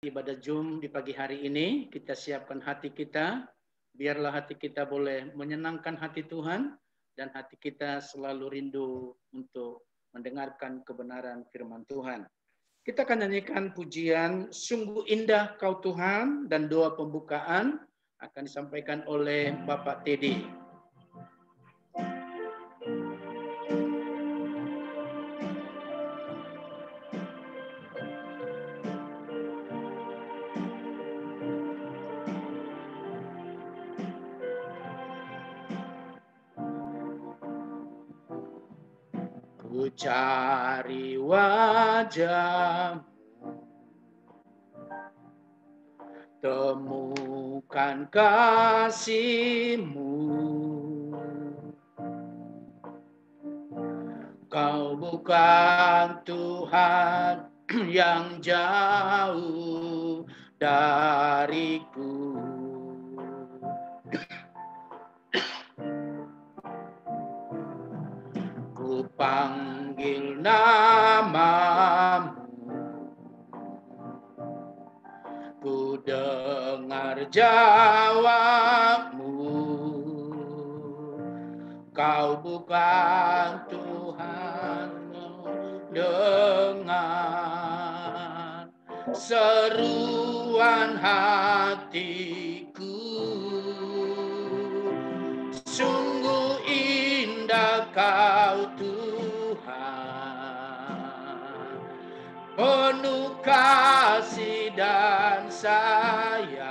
Ibadah Zoom di pagi hari ini, kita siapkan hati kita, biarlah hati kita boleh menyenangkan hati Tuhan, dan hati kita selalu rindu untuk mendengarkan kebenaran firman Tuhan. Kita akan nyanyikan pujian Sungguh Indah Kau Tuhan, dan doa pembukaan akan disampaikan oleh Bapak Teddy. Ku cari wajah-Mu, temukan kasih-Mu. Kau bukan Tuhan yang jauh dariku. Ku panggil nama-Mu, ku dengar jawab-Mu. Kau bukan Tuhan, dengar seruan hatiku. Sungguh indah Kau Tuhan, penuh kasih dan sayang.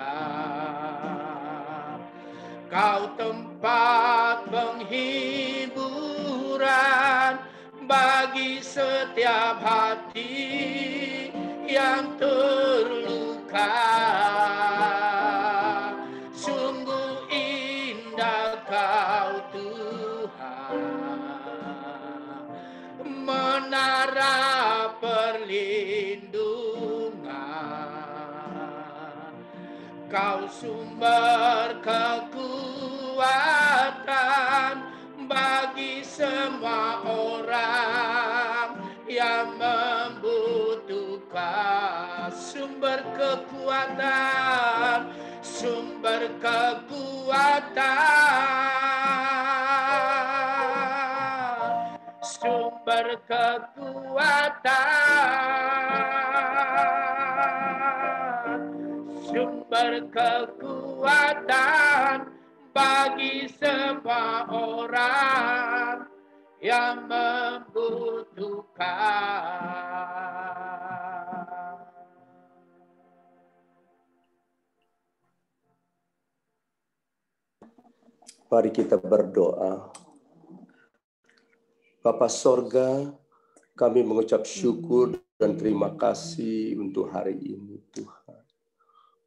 Kau tempat penghiburan bagi setiap hati yang terluka. Sungguh indah Kau Tuhan, menara perlindungan. Kau sumber kekuatan bagi semua orang yang membutuhkan. Sumber kekuatan, sumber kekuatan, sumber kekuatan, sumber kekuatan bagi semua orang yang membutuhkan. Mari kita berdoa. Bapa Sorga, kami mengucap syukur dan terima kasih untuk hari ini, Tuhan.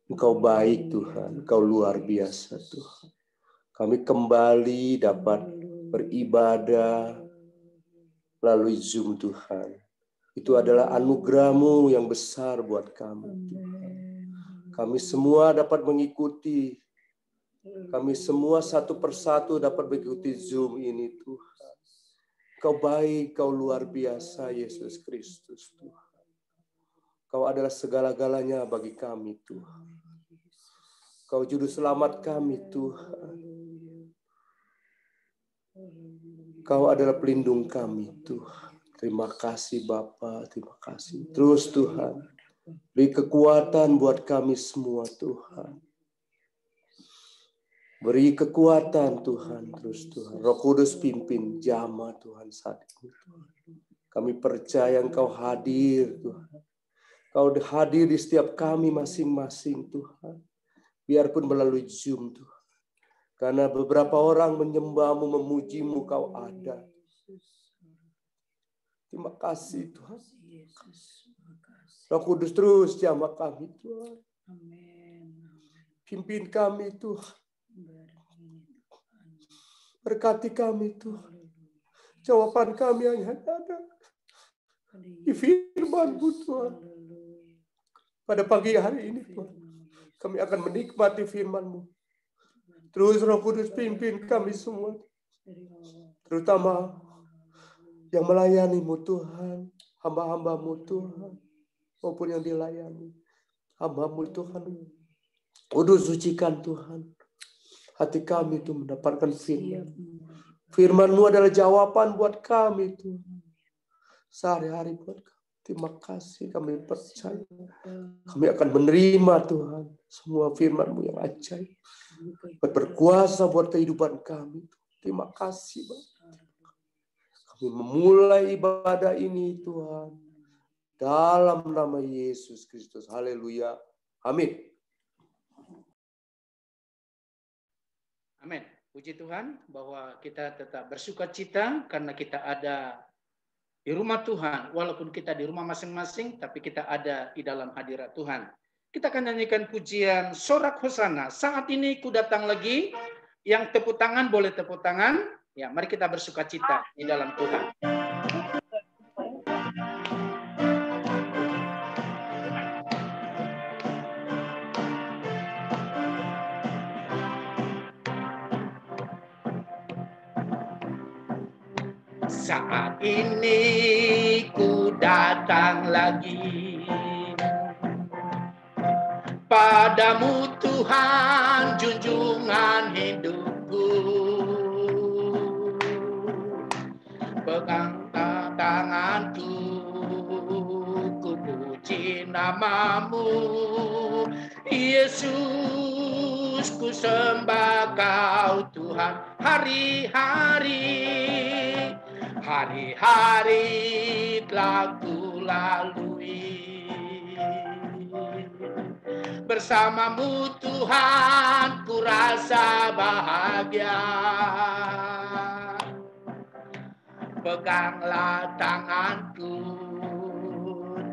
Engkau baik, Tuhan. Engkau luar biasa, Tuhan. Kami kembali dapat beribadah melalui Zoom, Tuhan. Itu adalah anugerah-Mu yang besar buat kami, Tuhan. Kami semua dapat mengikuti. Kami semua satu persatu dapat mengikuti Zoom ini, Tuhan. Kau baik, Kau luar biasa, Yesus Kristus, Tuhan. Kau adalah segala-galanya bagi kami, Tuhan. Kau juru selamat kami, Tuhan. Kau adalah pelindung kami, Tuhan. Terima kasih, Bapa. Terima kasih. Terus, Tuhan. Beri kekuatan buat kami semua, Tuhan. Beri kekuatan, Tuhan. Terus, Tuhan. Roh Kudus pimpin jamaah, Tuhan, saat ini, Tuhan. Kami percaya Engkau hadir, Tuhan. Kau hadir di setiap kami masing-masing, Tuhan. Biarpun melalui Zoom, Tuhan. Karena beberapa orang menyembah-Mu, memuji-Mu, Kau ada. Terima kasih, Tuhan. Roh Kudus terus jamah kami, Tuhan. Pimpin kami, Tuhan. Berkati kami, Tuhan. Jawaban kami hanya ada di firman-Mu, Tuhan. Pada pagi hari ini, Tuhan, kami akan menikmati firman-Mu. Terus Roh Kudus pimpin kami semua. Terutama yang melayani-Mu, Tuhan. Hamba-hamba-Mu, Tuhan. Maupun yang dilayani. hamba-Mu Tuhan. Kudus sucikan Tuhan hati kami itu mendapatkan firman. Firman-Mu adalah jawaban buat kami Tuhan. Sehari-hari buat kami. Terima kasih, kami percaya. Kami akan menerima Tuhan semua firman-Mu yang ajaib. Berkuasa buat kehidupan kami. Terima kasih Bapak. Kami memulai ibadah ini Tuhan. Dalam nama Yesus Kristus. Haleluya. Amin. Amin. Puji Tuhan bahwa kita tetap bersukacita karena kita ada di rumah Tuhan. Walaupun kita di rumah masing-masing, tapi kita ada di dalam hadirat Tuhan. Kita akan nyanyikan pujian Sorak Hosana. Saat ini ku datang lagi. Yang tepuk tangan boleh tepuk tangan. Ya, mari kita bersukacita di dalam Tuhan. Saat ini ku datang lagi padamu Tuhan, junjungan hidupku. Pegang tanganku, ku puji namamu, Yesus, ku sembah Kau Tuhan. Hari-hari telah ku lalui, bersamamu Tuhan ku rasa bahagia. Peganglah tanganku,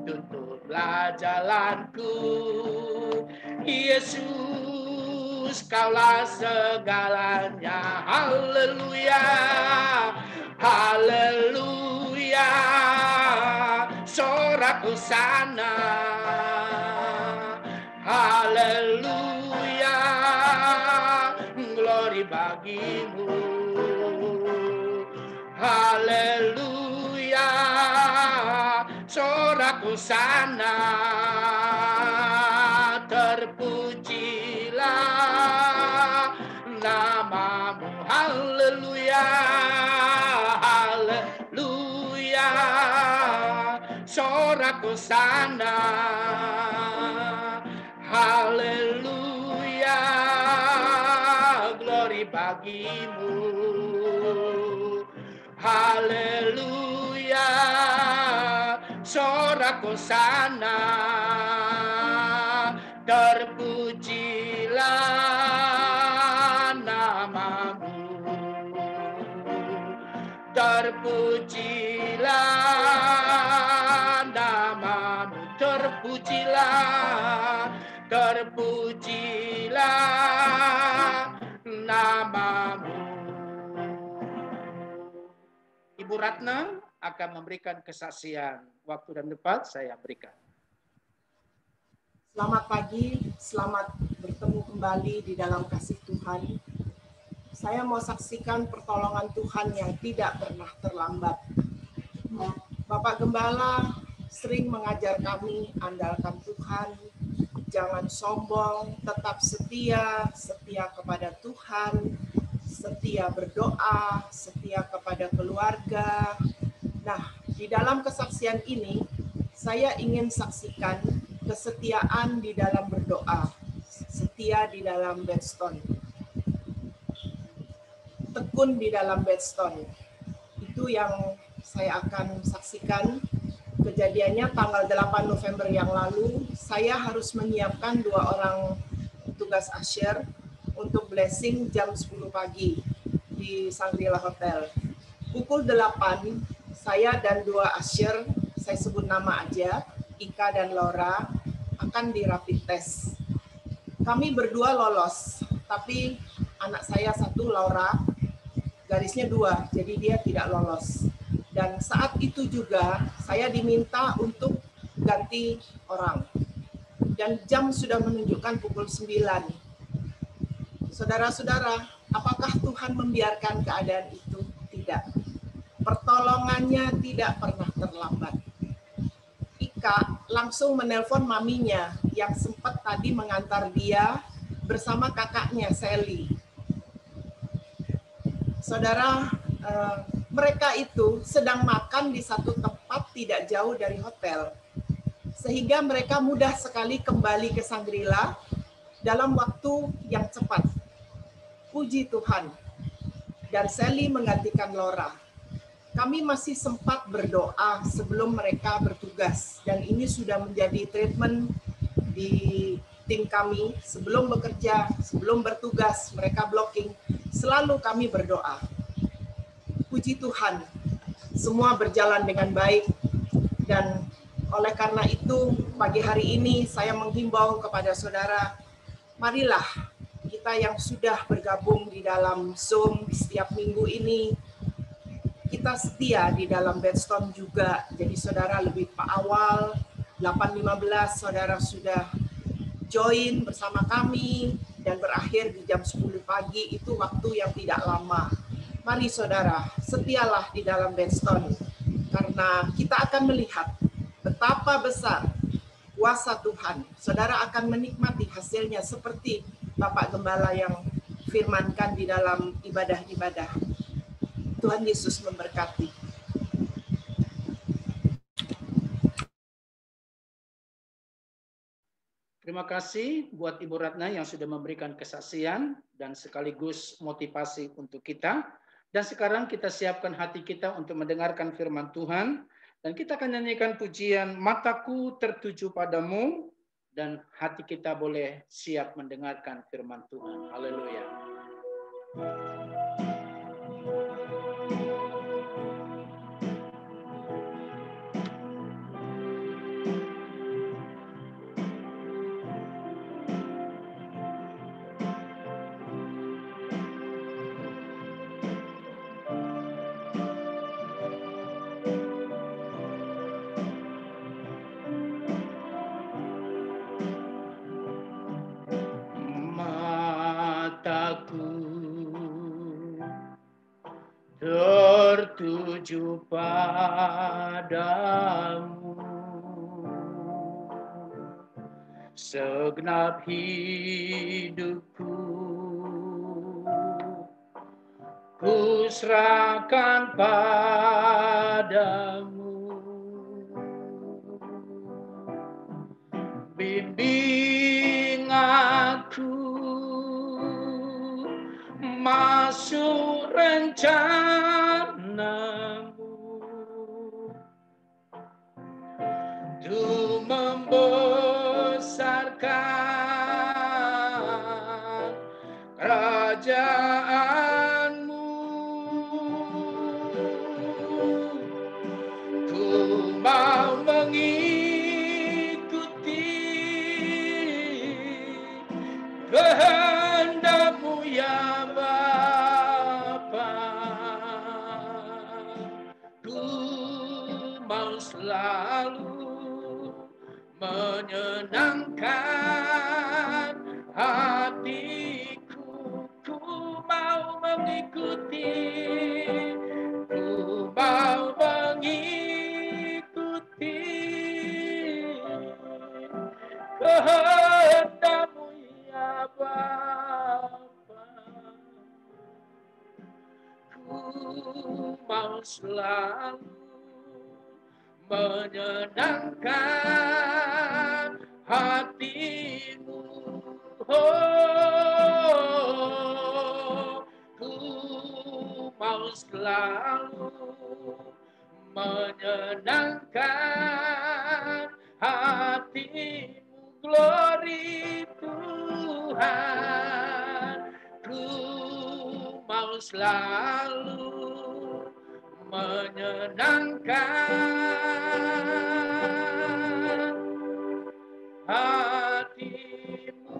tuntunlah jalanku, Yesus, Kaulah segalanya. Haleluya, haleluya, sorak hosana. Haleluya, glory bagimu. Haleluya, sorak hosana. Terpujilah namamu. Haleluya, haleluya, sorak hosana. Haleluya, glory bagimu. Haleluya, sorak hosana. Terpujilah namamu. Terpujilah namamu. Terpujilah namamu. Ibu Ratna akan memberikan kesaksian. Waktu dan tempat saya berikan. Selamat pagi, selamat bertemu kembali di dalam kasih Tuhan. Saya mau saksikan pertolongan Tuhan yang tidak pernah terlambat. Bapak Gembala sering mengajar kami, andalkan Tuhan, jangan sombong, tetap setia kepada Tuhan, setia berdoa, setia kepada keluarga. Nah, di dalam kesaksian ini, saya ingin saksikan kesetiaan di dalam berdoa, setia di dalam bedstone, tekun di dalam bedstone. Itu yang saya akan saksikan. Kejadiannya tanggal 8 November yang lalu, saya harus menyiapkan 2 orang tugas asyir untuk blessing jam 10 pagi di Shangri-La Hotel. Pukul 8, saya dan 2 asyir, saya sebut nama aja, Ika dan Laura, akan di rapid test. Kami berdua lolos, tapi anak saya satu, Laura, garisnya 2, jadi dia tidak lolos. Dan saat itu juga saya diminta untuk ganti orang. Dan jam sudah menunjukkan pukul 9. Saudara-saudara, apakah Tuhan membiarkan keadaan itu? Tidak. Pertolongannya tidak pernah terlambat. Ika langsung menelpon maminya yang sempat tadi mengantar dia bersama kakaknya Sally. Saudara, mereka itu sedang makan di satu tempat tidak jauh dari hotel. Sehingga mereka mudah sekali kembali ke Shangri-La dalam waktu yang cepat. Puji Tuhan. Dan Sally menggantikan Laura. Kami masih sempat berdoa sebelum mereka bertugas. Dan ini sudah menjadi treatment di tim kami. Sebelum bekerja, sebelum bertugas, mereka blocking. Selalu kami berdoa. Puji Tuhan, semua berjalan dengan baik. Dan oleh karena itu, pagi hari ini saya menghimbau kepada saudara, marilah kita yang sudah bergabung di dalam Zoom setiap minggu ini, kita setia di dalam Bedstorm juga. Jadi saudara lebih awal, 8.15 saudara sudah join bersama kami, dan berakhir di jam 10 pagi, itu waktu yang tidak lama. Mari saudara, setialah di dalam Bedstorm, karena kita akan melihat betapa besar kuasa Tuhan. Saudara akan menikmati hasilnya seperti Bapak Gembala yang firmankan di dalam ibadah-ibadah. Tuhan Yesus memberkati. Terima kasih buat Ibu Ratna yang sudah memberikan kesaksian dan sekaligus motivasi untuk kita. Dan sekarang kita siapkan hati kita untuk mendengarkan firman Tuhan. Dan kita akan nyanyikan pujian Mataku Tertuju Padamu. Dan hati kita boleh siap mendengarkan firman Tuhan. Haleluya. Tertuju padamu, segenap hidupku ku serahkan padamu. Bimbing aku masuk rencanamu untuk membesarkan kerajaanmu. Ku mau mengikuti kehendak-Mu ya Bapa. Ku mau selalu menyenangkan hatiku. Ku mau mengikuti, ku mau mengikuti kehendak-Mu ya Bapa. Ku mau selalu menyenangkan hati-Mu. Oh, ku mau selalu menyenangkan hati-Mu. Glory Tuhan, ku mau selalu menyenangkan hati-Mu.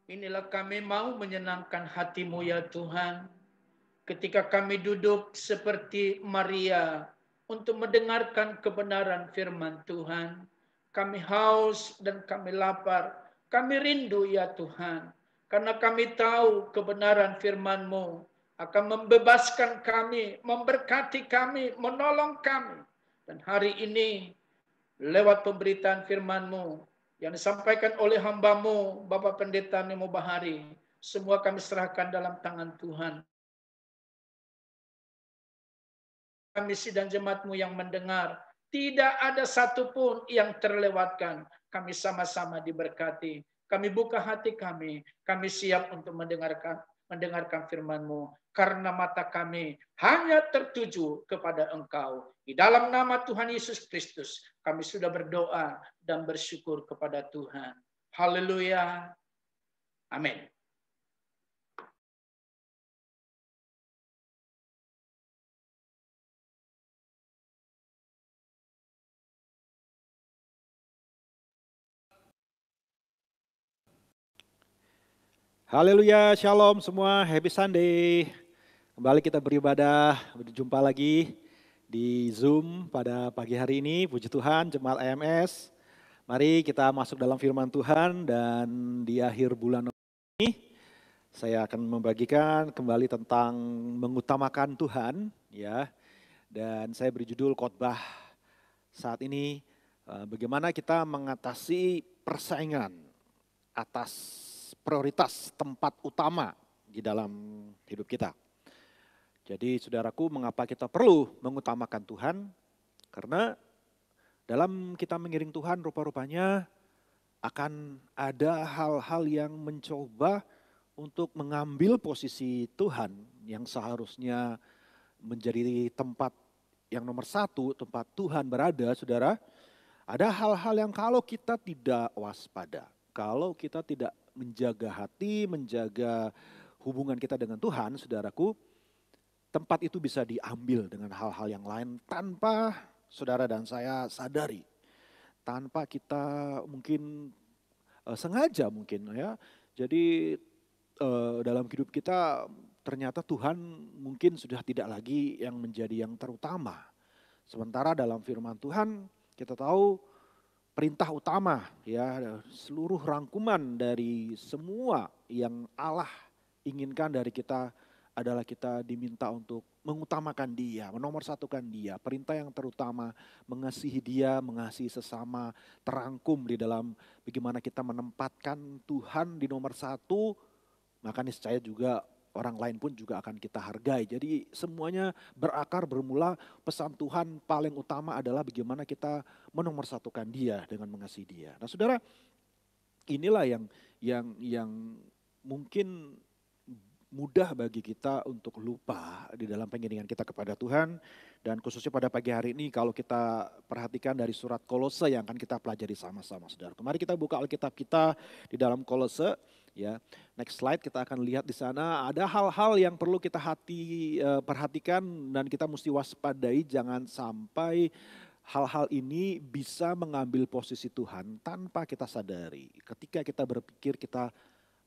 Inilah kami mau menyenangkan hati-Mu ya Tuhan. Ketika kami duduk seperti Maria untuk mendengarkan kebenaran firman Tuhan, kami haus dan kami lapar, kami rindu ya Tuhan, karena kami tahu kebenaran firman-Mu akan membebaskan kami, memberkati kami, menolong kami. Dan hari ini lewat pemberitaan firman-Mu yang disampaikan oleh hamba-Mu, Bapak Pendeta Nemo Bahari, semua kami serahkan dalam tangan Tuhan. Misi dan jemaat-Mu yang mendengar, tidak ada satupun yang terlewatkan. Kami sama-sama diberkati. Kami buka hati kami siap untuk mendengarkan firman-Mu. Karena mata kami hanya tertuju kepada Engkau. Di dalam nama Tuhan Yesus Kristus, kami sudah berdoa dan bersyukur kepada Tuhan. Haleluya. Amin. Haleluya, shalom semua, happy Sunday. Kembali kita beribadah, berjumpa lagi di Zoom pada pagi hari ini. Puji Tuhan, jemaat AMS. Mari kita masuk dalam firman Tuhan dan di akhir bulan ini saya akan membagikan kembali tentang mengutamakan Tuhan, ya. Dan saya beri judul khotbah saat ini, bagaimana kita mengatasi persaingan atas prioritas tempat utama di dalam hidup kita. Jadi saudaraku, mengapa kita perlu mengutamakan Tuhan? Karena dalam kita mengiring Tuhan rupa-rupanya akan ada hal-hal yang mencoba untuk mengambil posisi Tuhan yang seharusnya menjadi tempat yang nomor satu, tempat Tuhan berada, saudara. Ada hal-hal yang kalau kita tidak waspada, kalau kita tidak menjaga hati, menjaga hubungan kita dengan Tuhan, saudaraku, tempat itu bisa diambil dengan hal-hal yang lain tanpa saudara dan saya sadari. Tanpa kita mungkin sengaja mungkin ya. Jadi dalam hidup kita ternyata Tuhan mungkin sudah tidak lagi yang menjadi yang terutama. Sementara dalam firman Tuhan kita tahu perintah utama ya, seluruh rangkuman dari semua yang Allah inginkan dari kita adalah kita diminta untuk mengutamakan Dia, menomorsatukan Dia. Perintah yang terutama mengasihi Dia, mengasihi sesama, terangkum di dalam bagaimana kita menempatkan Tuhan di nomor satu, maka niscaya juga orang lain pun juga akan kita hargai. Jadi semuanya berakar bermula pesan Tuhan paling utama adalah bagaimana kita menomorsatukan Dia dengan mengasihi Dia. Nah, saudara, inilah yang mungkin mudah bagi kita untuk lupa di dalam pengiringan kita kepada Tuhan. Dan khususnya pada pagi hari ini kalau kita perhatikan dari surat Kolose yang akan kita pelajari sama-sama, saudara. Kemarin kita buka Alkitab kita di dalam Kolose. Ya, next slide kita akan lihat di sana ada hal-hal yang perlu kita perhatikan dan kita mesti waspadai, jangan sampai hal-hal ini bisa mengambil posisi Tuhan tanpa kita sadari. Ketika kita berpikir kita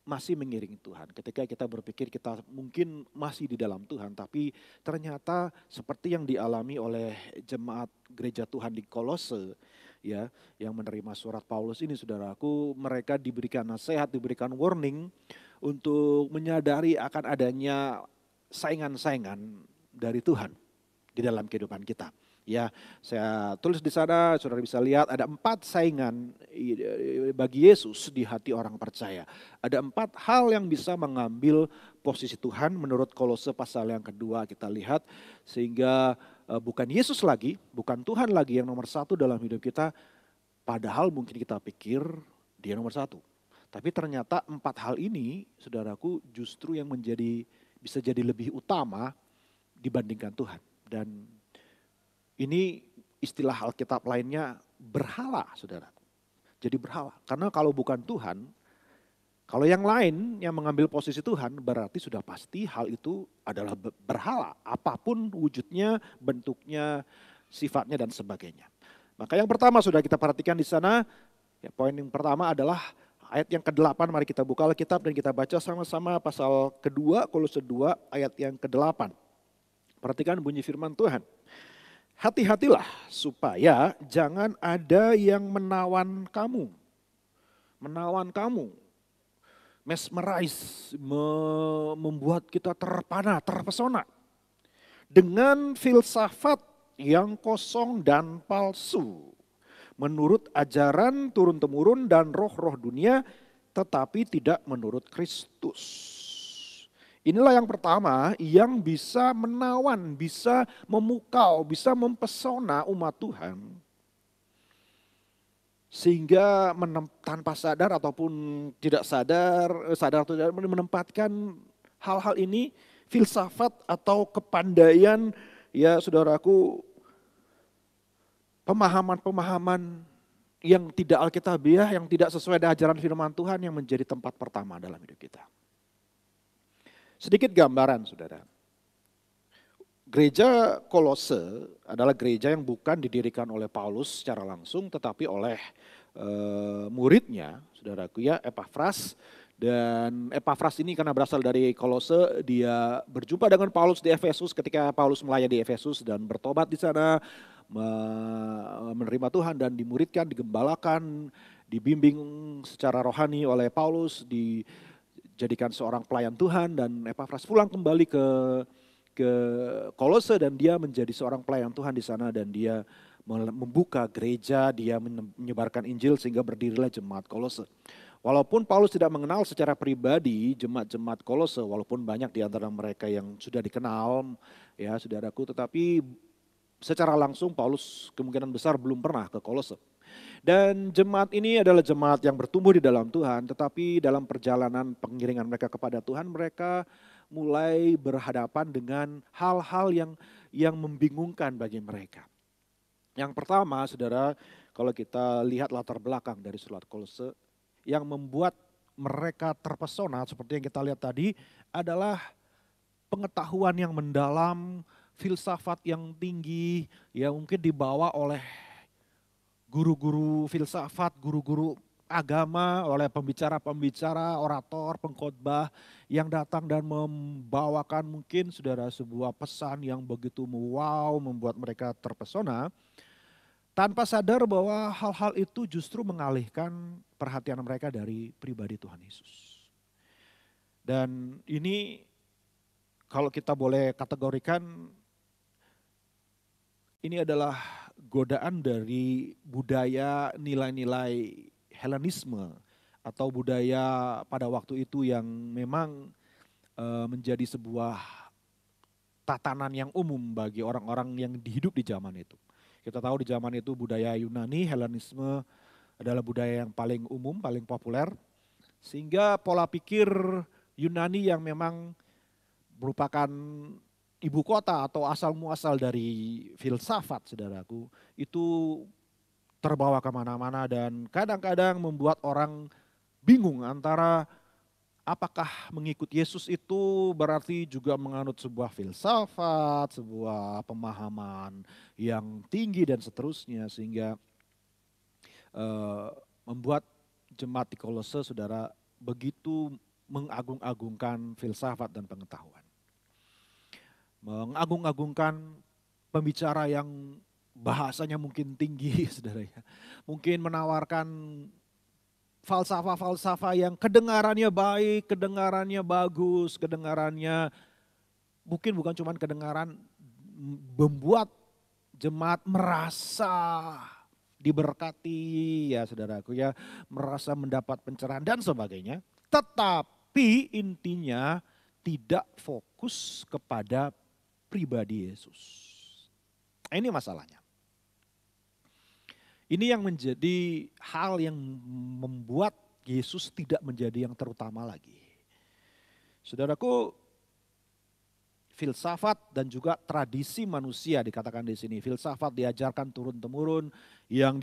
masih mengiringi Tuhan, ketika kita berpikir kita mungkin masih di dalam Tuhan, tapi ternyata seperti yang dialami oleh jemaat gereja Tuhan di Kolose, ya, yang menerima surat Paulus ini, saudaraku, mereka diberikan nasihat, diberikan warning untuk menyadari akan adanya saingan-saingan dari Tuhan di dalam kehidupan kita. Ya, saya tulis di sana, saudara bisa lihat ada 4 saingan bagi Yesus di hati orang percaya. Ada 4 hal yang bisa mengambil posisi Tuhan menurut Kolose pasal yang kedua kita lihat. Sehingga bukan Yesus lagi, bukan Tuhan lagi yang nomor satu dalam hidup kita. Padahal mungkin kita pikir Dia nomor satu. Tapi ternyata 4 hal ini, saudaraku, justru yang bisa jadi lebih utama dibandingkan Tuhan. Dan ini istilah Alkitab lainnya berhala, saudara. Jadi berhala. Karena kalau bukan Tuhan, kalau yang lain yang mengambil posisi Tuhan, berarti sudah pasti hal itu adalah berhala. Apapun wujudnya, bentuknya, sifatnya dan sebagainya. Maka yang pertama sudah kita perhatikan di sana, ya, poin yang pertama adalah ayat yang ke-8. Mari kita buka Alkitab dan kita baca sama-sama pasal kedua, Kolose 2 ayat yang ke-8. Perhatikan bunyi firman Tuhan. Hati-hatilah supaya jangan ada yang menawan kamu. Menawan kamu. mesmerize, membuat kita terpana, terpesona dengan filsafat yang kosong dan palsu, menurut ajaran turun-temurun dan roh-roh dunia, tetapi tidak menurut Kristus. Inilah yang pertama yang bisa menawan, bisa memukau, bisa mempesona umat Tuhan. Sehingga tanpa sadar ataupun tidak sadar atau tidak menempatkan hal-hal ini, filsafat atau kepandaian, ya saudaraku, pemahaman-pemahaman yang tidak alkitabiah, yang tidak sesuai dengan ajaran firman Tuhan yang menjadi tempat pertama dalam hidup kita. Sedikit gambaran, saudara. Gereja Kolose adalah gereja yang bukan didirikan oleh Paulus secara langsung, tetapi oleh muridnya, saudaraku ya, Epafras. Dan Epafras ini karena berasal dari Kolose, dia berjumpa dengan Paulus di Efesus ketika Paulus melayani di Efesus dan bertobat di sana, menerima Tuhan dan dimuridkan, digembalakan, dibimbing secara rohani oleh Paulus, dijadikan seorang pelayan Tuhan, dan Epafras pulang kembali ke Kolose dan dia menjadi seorang pelayan Tuhan di sana, dan dia membuka gereja, dia menyebarkan Injil sehingga berdirilah jemaat Kolose. Walaupun Paulus tidak mengenal secara pribadi jemaat-jemaat Kolose, walaupun banyak di antara mereka yang sudah dikenal, ya saudaraku, tetapi secara langsung Paulus kemungkinan besar belum pernah ke Kolose. Dan jemaat ini adalah jemaat yang bertumbuh di dalam Tuhan, tetapi dalam perjalanan pengiringan mereka kepada Tuhan, mereka mulai berhadapan dengan hal-hal yang membingungkan bagi mereka. Yang pertama, saudara, kalau kita lihat latar belakang dari surat Kolose, yang membuat mereka terpesona seperti yang kita lihat tadi adalah pengetahuan yang mendalam, filsafat yang tinggi, yang mungkin dibawa oleh guru-guru filsafat, guru-guru agama, oleh pembicara-pembicara, orator, pengkhotbah yang datang dan membawakan mungkin saudara sebuah pesan yang begitu wow, membuat mereka terpesona, tanpa sadar bahwa hal-hal itu justru mengalihkan perhatian mereka dari pribadi Tuhan Yesus. Dan ini kalau kita boleh kategorikan, ini adalah godaan dari budaya nilai-nilai Helenisme atau budaya pada waktu itu yang memang menjadi sebuah tatanan yang umum bagi orang-orang yang hidup di zaman itu. Kita tahu di zaman itu budaya Yunani, Helenisme adalah budaya yang paling umum, paling populer. Sehingga pola pikir Yunani yang memang merupakan ibu kota atau asal muasal dari filsafat, saudaraku, itu terbawa kemana-mana dan kadang-kadang membuat orang bingung antara apakah mengikut Yesus itu berarti juga menganut sebuah filsafat, sebuah pemahaman yang tinggi dan seterusnya, sehingga membuat jemaat di Kolose, saudara, begitu mengagung-agungkan filsafat dan pengetahuan. Mengagung-agungkan pembicara yang bahasanya mungkin tinggi, saudara ya. Mungkin menawarkan falsafah-falsafah yang kedengarannya baik, kedengarannya bagus, kedengarannya mungkin bukan cuma kedengaran, membuat jemaat merasa diberkati, ya saudaraku ya, merasa mendapat pencerahan dan sebagainya. Tetapi intinya tidak fokus kepada pribadi Yesus. Ini masalahnya. Ini yang menjadi hal yang membuat Yesus tidak menjadi yang terutama lagi. Saudaraku, filsafat dan juga tradisi manusia dikatakan di sini. Filsafat diajarkan turun-temurun yang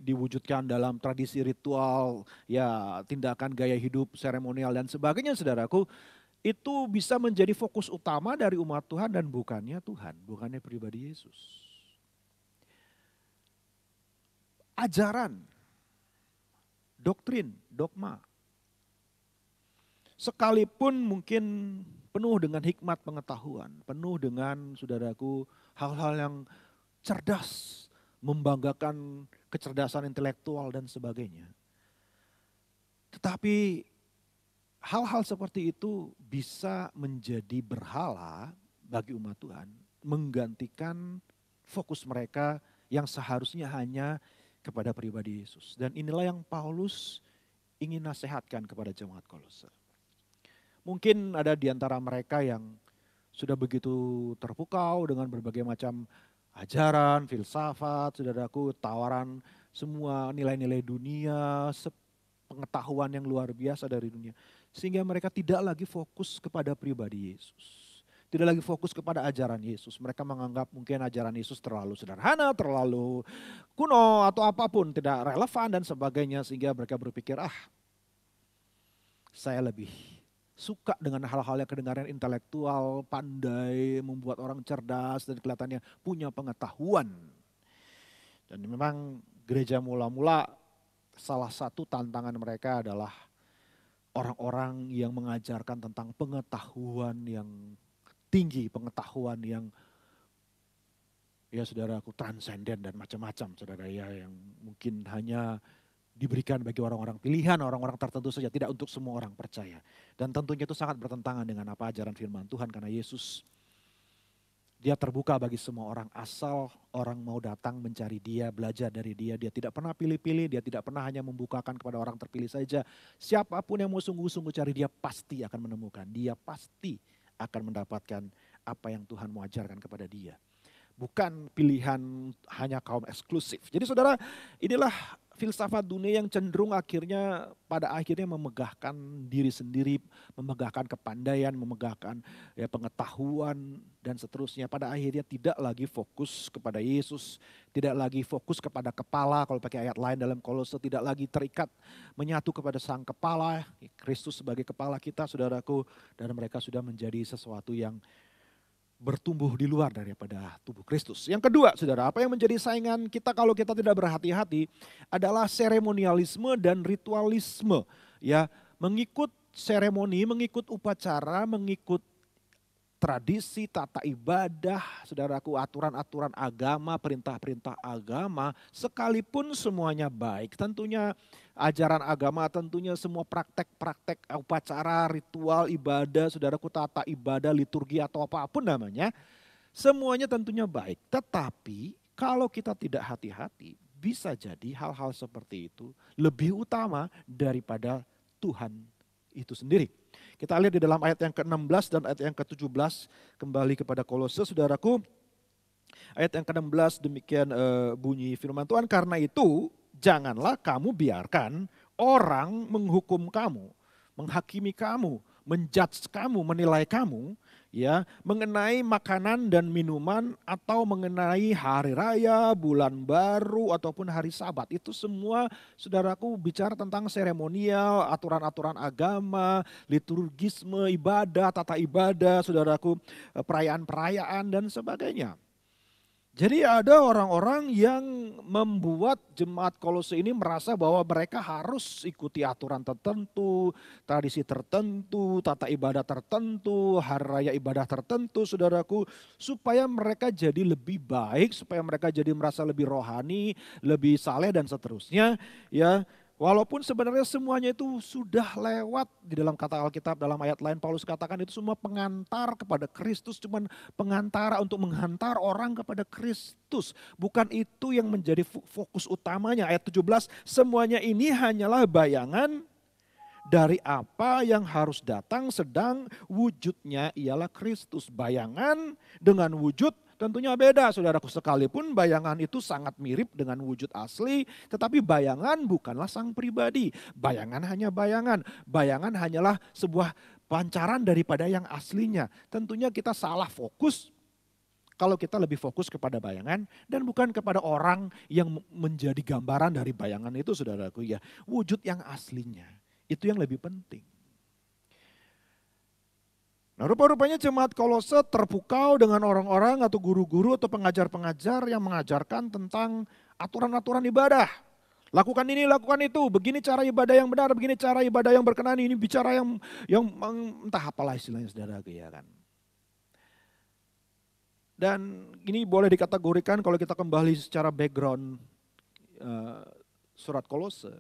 diwujudkan dalam tradisi ritual, ya tindakan gaya hidup seremonial dan sebagainya, saudaraku. Itu bisa menjadi fokus utama dari umat Tuhan dan bukannya Tuhan, bukannya pribadi Yesus. Ajaran, doktrin, dogma, sekalipun mungkin penuh dengan hikmat pengetahuan, penuh dengan, saudaraku, hal-hal yang cerdas, membanggakan kecerdasan intelektual dan sebagainya. Tetapi hal-hal seperti itu bisa menjadi berhala bagi umat Tuhan, menggantikan fokus mereka yang seharusnya hanya kepada pribadi Yesus. Dan inilah yang Paulus ingin nasihatkan kepada jemaat Kolose. Mungkin ada di antara mereka yang sudah begitu terpukau dengan berbagai macam ajaran, filsafat, saudaraku, tawaran semua nilai-nilai dunia, pengetahuan yang luar biasa dari dunia. Sehingga mereka tidak lagi fokus kepada pribadi Yesus. Tidak lagi fokus kepada ajaran Yesus. Mereka menganggap mungkin ajaran Yesus terlalu sederhana, terlalu kuno atau apapun, tidak relevan dan sebagainya. Sehingga mereka berpikir, saya lebih suka dengan hal-hal yang kedengaran intelektual, pandai, membuat orang cerdas dan kelihatannya punya pengetahuan. Dan memang gereja mula-mula salah satu tantangan mereka adalah orang-orang yang mengajarkan tentang pengetahuan yang tinggi, pengetahuan yang ya saudaraku transenden dan macam-macam saudara ya, yang mungkin hanya diberikan bagi orang-orang pilihan, orang-orang tertentu saja, tidak untuk semua orang percaya. Dan tentunya itu sangat bertentangan dengan apa ajaran firman Tuhan, karena Yesus dia terbuka bagi semua orang, asal orang mau datang mencari dia, belajar dari dia. Dia tidak pernah pilih-pilih, dia tidak pernah hanya membukakan kepada orang terpilih saja. Siapapun yang mau sungguh-sungguh cari dia pasti akan menemukan, dia pasti akan mendapatkan apa yang Tuhan mau ajarkan kepada dia. Bukan pilihan hanya kaum eksklusif. Jadi saudara, inilah filsafat dunia yang cenderung akhirnya pada akhirnya memegahkan diri sendiri, memegahkan kepandaian, memegahkan ya pengetahuan dan seterusnya. Pada akhirnya tidak lagi fokus kepada Yesus, tidak lagi fokus kepada kepala, kalau pakai ayat lain dalam Kolose, tidak lagi terikat menyatu kepada sang kepala, Kristus sebagai kepala kita, saudaraku, dan mereka sudah menjadi sesuatu yang bertumbuh di luar daripada tubuh Kristus. Yang kedua, saudara, apa yang menjadi saingan kita kalau kita tidak berhati-hati adalah seremonialisme dan ritualisme. Ya, mengikut seremoni, mengikut upacara, mengikut tradisi, tata ibadah, saudaraku, aturan-aturan agama, perintah-perintah agama, sekalipun semuanya baik. Tentunya ajaran agama, tentunya semua praktek-praktek upacara, ritual, ibadah, saudaraku, tata ibadah, liturgi atau apapun namanya, semuanya tentunya baik. Tetapi kalau kita tidak hati-hati, bisa jadi hal-hal seperti itu lebih utama daripada Tuhan itu sendiri. Kita lihat di dalam ayat yang ke-16 dan ayat yang ke-17, kembali kepada Kolose, saudaraku. Ayat yang ke-16 demikian bunyi firman Tuhan, karena itu janganlah kamu biarkan orang menghukum kamu, menghakimi kamu, menjudge kamu, menilai kamu, ya, mengenai makanan dan minuman atau mengenai hari raya, bulan baru ataupun hari Sabat. Itu semua saudaraku bicara tentang seremonial, aturan-aturan agama, liturgisme, ibadah, tata ibadah, saudaraku, perayaan-perayaan dan sebagainya. Jadi ada orang-orang yang membuat jemaat Kolose ini merasa bahwa mereka harus ikuti aturan tertentu, tradisi tertentu, tata ibadah tertentu, hari raya ibadah tertentu, saudaraku, supaya mereka jadi lebih baik, supaya mereka jadi merasa lebih rohani, lebih saleh dan seterusnya, ya. Walaupun sebenarnya semuanya itu sudah lewat di dalam kata Alkitab, dalam ayat lain Paulus katakan itu semua pengantar kepada Kristus, cuman pengantara untuk menghantar orang kepada Kristus. Bukan itu yang menjadi fokus utamanya. Ayat 17, semuanya ini hanyalah bayangan dari apa yang harus datang, sedang wujudnya ialah Kristus. Bayangan dengan wujud tentunya beda, saudaraku, sekalipun bayangan itu sangat mirip dengan wujud asli, tetapi bayangan bukanlah sang pribadi. Bayangan hanya bayangan. Bayangan hanyalah sebuah pancaran daripada yang aslinya. Tentunya kita salah fokus kalau kita lebih fokus kepada bayangan dan bukan kepada orang yang menjadi gambaran dari bayangan itu, saudaraku, ya. Wujud yang aslinya, itu yang lebih penting. Nah, rupa-rupanya jemaat Kolose terpukau dengan orang-orang atau guru-guru atau pengajar-pengajar yang mengajarkan tentang aturan-aturan ibadah. Lakukan ini, lakukan itu, begini cara ibadah yang benar, begini cara ibadah yang berkenan, ini bicara yang entah apalah istilahnya, saudara, ya kan. Dan ini boleh dikategorikan kalau kita kembali secara background surat Kolose.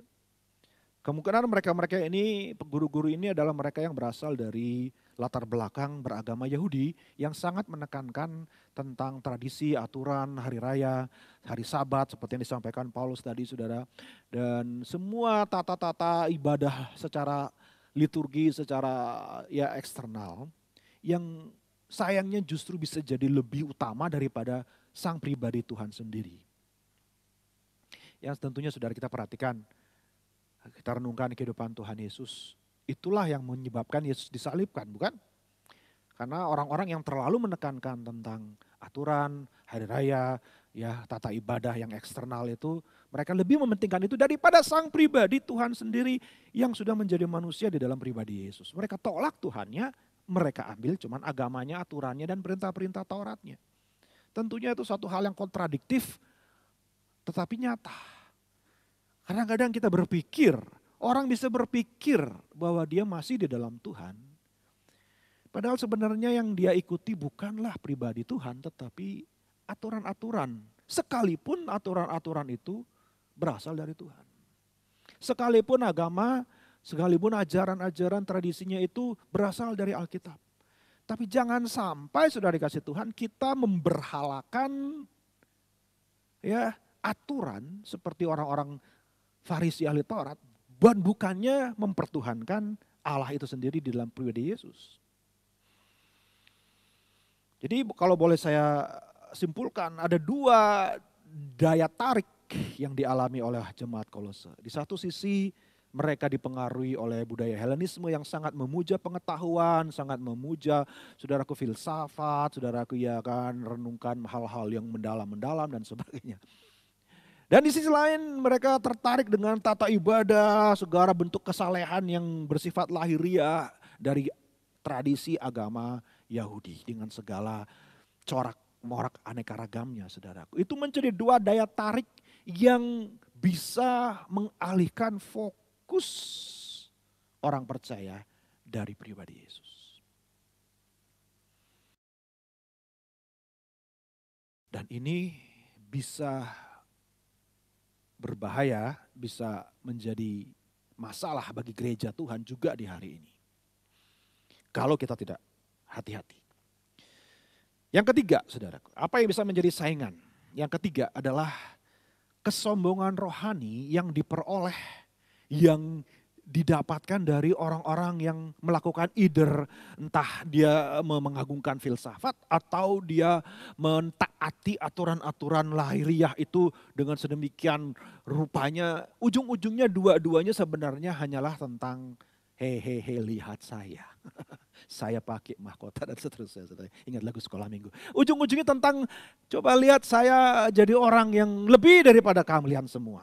Kemungkinan mereka-mereka ini, guru-guru ini adalah mereka yang berasal dari latar belakang beragama Yahudi yang sangat menekankan tentang tradisi, aturan, hari raya, hari Sabat seperti yang disampaikan Paulus tadi saudara. Dan semua tata-tata ibadah secara liturgi, secara ya eksternal yang sayangnya justru bisa jadi lebih utama daripada sang pribadi Tuhan sendiri. Yang tentunya saudara kita perhatikan, kita renungkan kehidupan Tuhan Yesus. Itulah yang menyebabkan Yesus disalibkan, bukan? Karena orang-orang yang terlalu menekankan tentang aturan, hari raya, ya tata ibadah yang eksternal itu, mereka lebih mementingkan itu daripada sang pribadi Tuhan sendiri yang sudah menjadi manusia di dalam pribadi Yesus. Mereka tolak Tuhannya, mereka ambil cuman agamanya, aturannya, dan perintah-perintah Tauratnya. Tentunya itu satu hal yang kontradiktif, tetapi nyata. Kadang-kadang kita berpikir, orang bisa berpikir bahwa dia masih di dalam Tuhan. Padahal sebenarnya yang dia ikuti bukanlah pribadi Tuhan, tetapi aturan-aturan. Sekalipun aturan-aturan itu berasal dari Tuhan. Sekalipun agama, sekalipun ajaran-ajaran tradisinya itu berasal dari Alkitab. Tapi jangan sampai saudara dikasih Tuhan kita memberhalakan ya aturan seperti orang-orang Farisi ahli Taurat, dan bukannya mempertuhankan Allah itu sendiri di dalam pribadi Yesus. Jadi kalau boleh saya simpulkan, ada dua daya tarik yang dialami oleh jemaat Kolose. Di satu sisi mereka dipengaruhi oleh budaya Helenisme yang sangat memuja pengetahuan, sangat memuja saudaraku filsafat, saudaraku ya kan renungkan hal-hal yang mendalam-mendalam dan sebagainya. Dan di sisi lain mereka tertarik dengan tata ibadah, segala bentuk kesalehan yang bersifat lahiriah dari tradisi agama Yahudi dengan segala corak-morak aneka ragamnya saudaraku. Itu menjadi dua daya tarik yang bisa mengalihkan fokus orang percaya dari pribadi Yesus. Dan ini bisa berbahaya, bisa menjadi masalah bagi gereja Tuhan juga di hari ini. Kalau kita tidak hati-hati. Yang ketiga, saudaraku, apa yang bisa menjadi saingan? Yang ketiga adalah kesombongan rohani yang diperoleh, yang didapatkan dari orang-orang yang melakukan entah dia mengagungkan filsafat atau dia mentaati aturan-aturan lahiriah itu dengan sedemikian rupanya ujung-ujungnya dua-duanya sebenarnya hanyalah tentang hehehe lihat saya. Saya pakai mahkota dan seterusnya. Ingat lagu sekolah minggu. Ujung-ujungnya tentang coba lihat saya jadi orang yang lebih daripada kalian semua.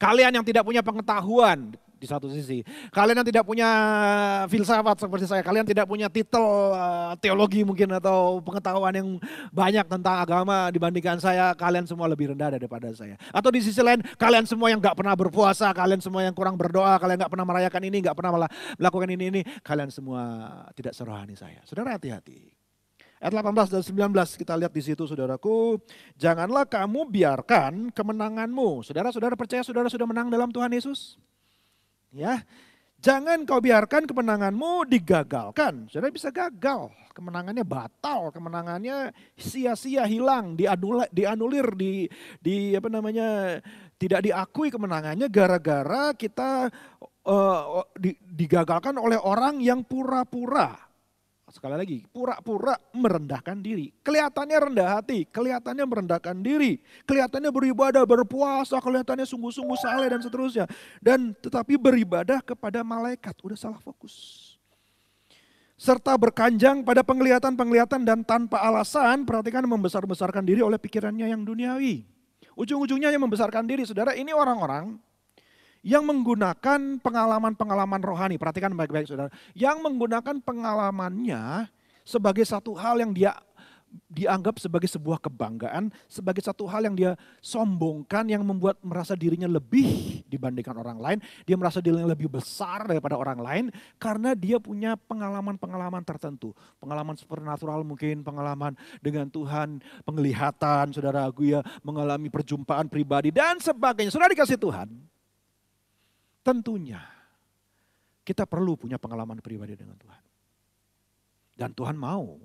Kalian yang tidak punya pengetahuan di satu sisi. Kalian yang tidak punya filsafat seperti saya. Kalian tidak punya titel teologi mungkin atau pengetahuan yang banyak tentang agama dibandingkan saya. Kalian semua lebih rendah daripada saya. Atau di sisi lain kalian semua yang gak pernah berpuasa. Kalian semua yang kurang berdoa. Kalian gak pernah merayakan ini. Gak pernah melakukan ini. Kalian semua tidak serohani saya. Saudara hati-hati. Ayat 18 dan 19 kita lihat di situ saudaraku. Janganlah kamu biarkan kemenanganmu. Saudara-saudara percaya saudara sudah menang dalam Tuhan Yesus? Ya, jangan kau biarkan kemenanganmu digagalkan. Saudara bisa gagal, kemenangannya batal, kemenangannya sia-sia hilang, dianulir, tidak diakui kemenangannya gara-gara kita digagalkan oleh orang yang pura-pura. Sekali lagi, pura-pura merendahkan diri. Kelihatannya rendah hati, kelihatannya merendahkan diri. Kelihatannya beribadah, berpuasa, kelihatannya sungguh-sungguh saleh dan seterusnya. Dan tetapi beribadah kepada malaikat, udah salah fokus. Serta berkanjang pada penglihatan-penglihatan dan tanpa alasan, perhatikan membesar-besarkan diri oleh pikirannya yang duniawi. Ujung-ujungnya yang membesarkan diri, saudara, ini orang-orang yang menggunakan pengalaman-pengalaman rohani, perhatikan baik-baik saudara, yang menggunakan pengalamannya sebagai satu hal yang dia dianggap sebagai sebuah kebanggaan, sebagai satu hal yang dia sombongkan, yang membuat merasa dirinya lebih dibandingkan orang lain, dia merasa dirinya lebih besar daripada orang lain, karena dia punya pengalaman-pengalaman tertentu, pengalaman supernatural mungkin, pengalaman dengan Tuhan, penglihatan, saudara ya, mengalami perjumpaan pribadi dan sebagainya. Saudara dikasih Tuhan, tentunya Kita perlu punya pengalaman pribadi dengan Tuhan. Dan Tuhan mau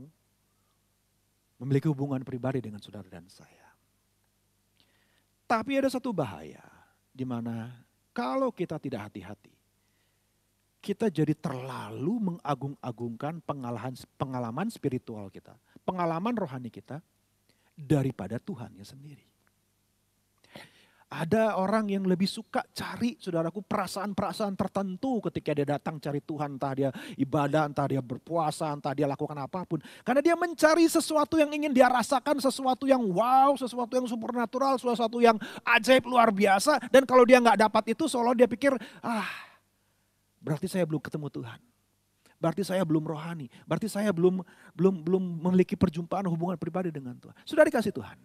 memiliki hubungan pribadi dengan saudara dan saya. Tapi ada satu bahaya di mana kalau kita tidak hati-hati, kita jadi terlalu mengagung-agungkan pengalaman spiritual kita, pengalaman rohani kita daripada Tuhannya sendiri. Ada orang yang lebih suka cari, saudaraku, perasaan-perasaan tertentu ketika dia datang cari Tuhan. Entah dia ibadah, entah dia berpuasa, entah dia lakukan apapun. Karena dia mencari sesuatu yang ingin dia rasakan, sesuatu yang wow, sesuatu yang supernatural, sesuatu yang ajaib luar biasa. Dan kalau dia nggak dapat itu, seolah dia pikir, berarti saya belum ketemu Tuhan. Berarti saya belum rohani. Berarti saya belum memiliki perjumpaan hubungan pribadi dengan Tuhan. Sudah dikasih Tuhan.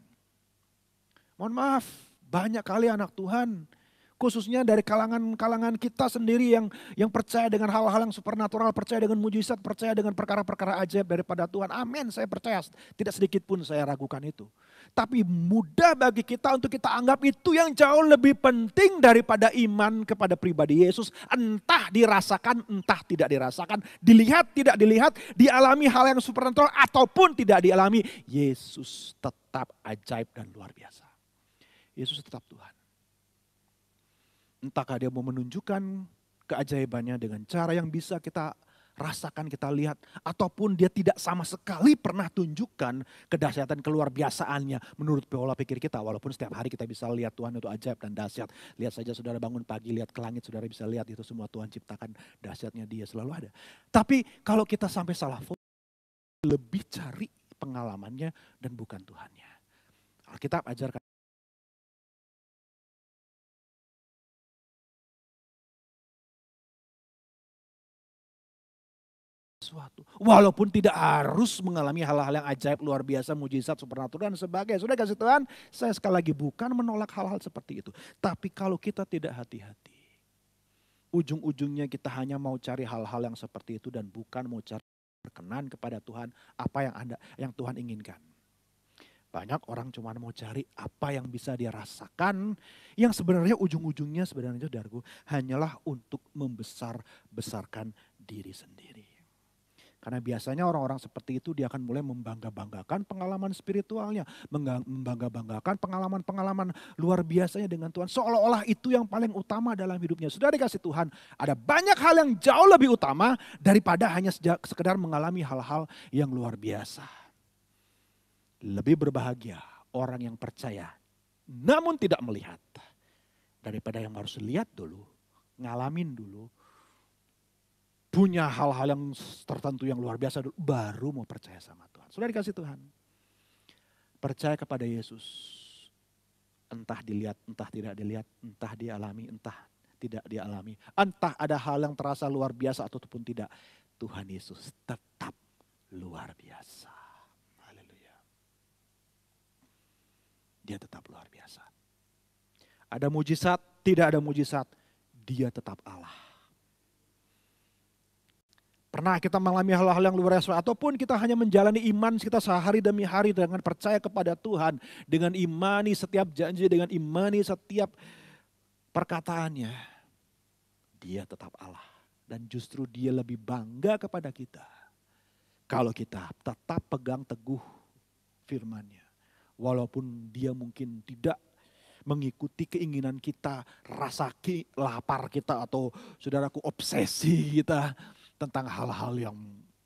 Mohon maaf. Banyak kali anak Tuhan, khususnya dari kalangan kita sendiri yang percaya dengan hal-hal yang supernatural, percaya dengan mujizat, percaya dengan perkara-perkara ajaib daripada Tuhan. Amin, saya percaya, tidak sedikit pun saya ragukan itu. Tapi mudah bagi kita untuk kita anggap itu yang jauh lebih penting daripada iman kepada pribadi Yesus. Entah dirasakan, entah tidak dirasakan, dilihat, tidak dilihat, dialami hal yang supernatural ataupun tidak dialami. Yesus tetap ajaib dan luar biasa. Yesus tetap Tuhan. Entahkah dia mau menunjukkan keajaibannya dengan cara yang bisa kita rasakan, kita lihat. Ataupun dia tidak sama sekali pernah tunjukkan kedahsyatan keluar biasaannya menurut pola pikir kita. Walaupun setiap hari kita bisa lihat Tuhan itu ajaib dan dahsyat. Lihat saja saudara bangun pagi, lihat ke langit, saudara bisa lihat itu semua Tuhan ciptakan, dahsyatnya dia selalu ada. Tapi kalau kita sampai salah fokus, lebih cari pengalamannya dan bukan Tuhannya. Alkitab ajarkan. Sesuatu. Walaupun tidak harus mengalami hal-hal yang ajaib, luar biasa, mujizat, supernatural dan sebagainya. Sudah kasih Tuhan, saya sekali lagi bukan menolak hal-hal seperti itu. Tapi kalau kita tidak hati-hati, ujung-ujungnya kita hanya mau cari hal-hal yang seperti itu dan bukan mau cari berkenan kepada Tuhan apa yang Tuhan inginkan. Banyak orang cuma mau cari apa yang bisa dia rasakan, yang sebenarnya ujung-ujungnya sebenarnya saudaraku hanyalah untuk membesar-besarkan diri sendiri. Karena biasanya orang-orang seperti itu dia akan mulai membangga-banggakan pengalaman spiritualnya. Membangga-banggakan pengalaman-pengalaman luar biasanya dengan Tuhan. Seolah-olah itu yang paling utama dalam hidupnya. Sudah dikasih Tuhan, ada banyak hal yang jauh lebih utama daripada hanya sekedar mengalami hal-hal yang luar biasa. Lebih berbahagia orang yang percaya namun tidak melihat. Daripada yang harus lihat dulu, ngalamin dulu. Punya hal-hal yang tertentu yang luar biasa dulu, baru mau percaya sama Tuhan. Sudah dikasih Tuhan. Percaya kepada Yesus. Entah dilihat, entah tidak dilihat, entah dialami, entah tidak dialami. Entah ada hal yang terasa luar biasa ataupun tidak. Tuhan Yesus tetap luar biasa. Haleluya. Dia tetap luar biasa. Ada mujizat, tidak ada mujizat, dia tetap Allah. Pernah kita mengalami hal-hal yang luar biasa ataupun kita hanya menjalani iman kita sehari demi hari dengan percaya kepada Tuhan. Dengan imani setiap janji, dengan imani setiap perkataannya. Dia tetap Allah. Dan justru dia lebih bangga kepada kita. Kalau kita tetap pegang teguh firman-Nya. Walaupun dia mungkin tidak mengikuti keinginan kita, rasa lapar kita atau saudaraku obsesi kita. Tentang hal-hal yang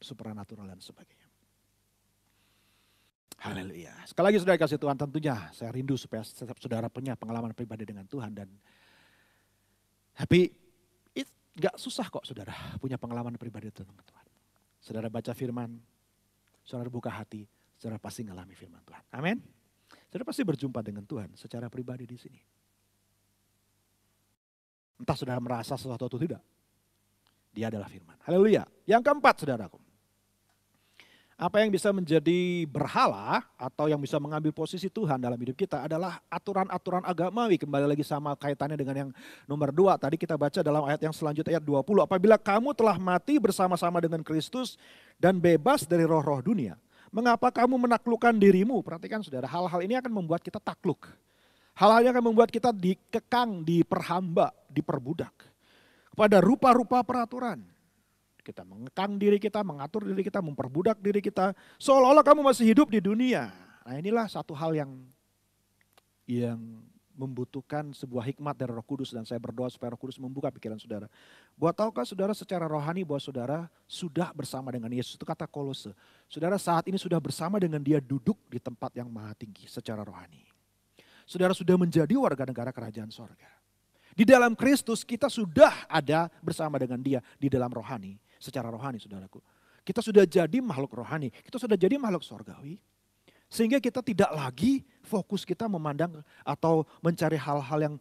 supernatural dan sebagainya. Haleluya. Sekali lagi saudara kasih Tuhan, tentunya saya rindu supaya setiap saudara punya pengalaman pribadi dengan Tuhan. Tapi gak susah kok saudara punya pengalaman pribadi dengan Tuhan. Saudara baca firman, saudara buka hati, saudara pasti ngalami firman Tuhan. Amin. Saudara pasti berjumpa dengan Tuhan secara pribadi di sini. Entah saudara merasa sesuatu atau tidak. Dia adalah firman. Haleluya. Yang keempat saudaraku. Apa yang bisa menjadi berhala atau yang bisa mengambil posisi Tuhan dalam hidup kita adalah aturan-aturan agamawi. Kembali lagi sama kaitannya dengan yang nomor 2. Tadi kita baca dalam ayat yang selanjutnya ayat 20. Apabila kamu telah mati bersama-sama dengan Kristus dan bebas dari roh-roh dunia. Mengapa kamu menaklukkan dirimu? Perhatikan saudara, hal-hal ini akan membuat kita takluk. Hal-hal ini akan membuat kita dikekang, diperhamba, diperbudak. pada rupa-rupa peraturan. Kita mengekang diri kita, mengatur diri kita, memperbudak diri kita. Seolah-olah kamu masih hidup di dunia. Nah inilah satu hal yang membutuhkan sebuah hikmat dari Roh Kudus. Dan saya berdoa supaya Roh Kudus membuka pikiran saudara. Buat tahukah saudara secara rohani bahwa saudara sudah bersama dengan Yesus. Itu kata Kolose. Saudara saat ini sudah bersama dengan dia duduk di tempat yang maha tinggi secara rohani. Saudara sudah menjadi warga negara kerajaan sorga. Di dalam Kristus kita sudah ada bersama dengan dia di dalam rohani. Secara rohani saudaraku. Kita sudah jadi makhluk rohani. Kita sudah jadi makhluk sorgawi. Sehingga kita tidak lagi fokus kita memandang atau mencari hal-hal yang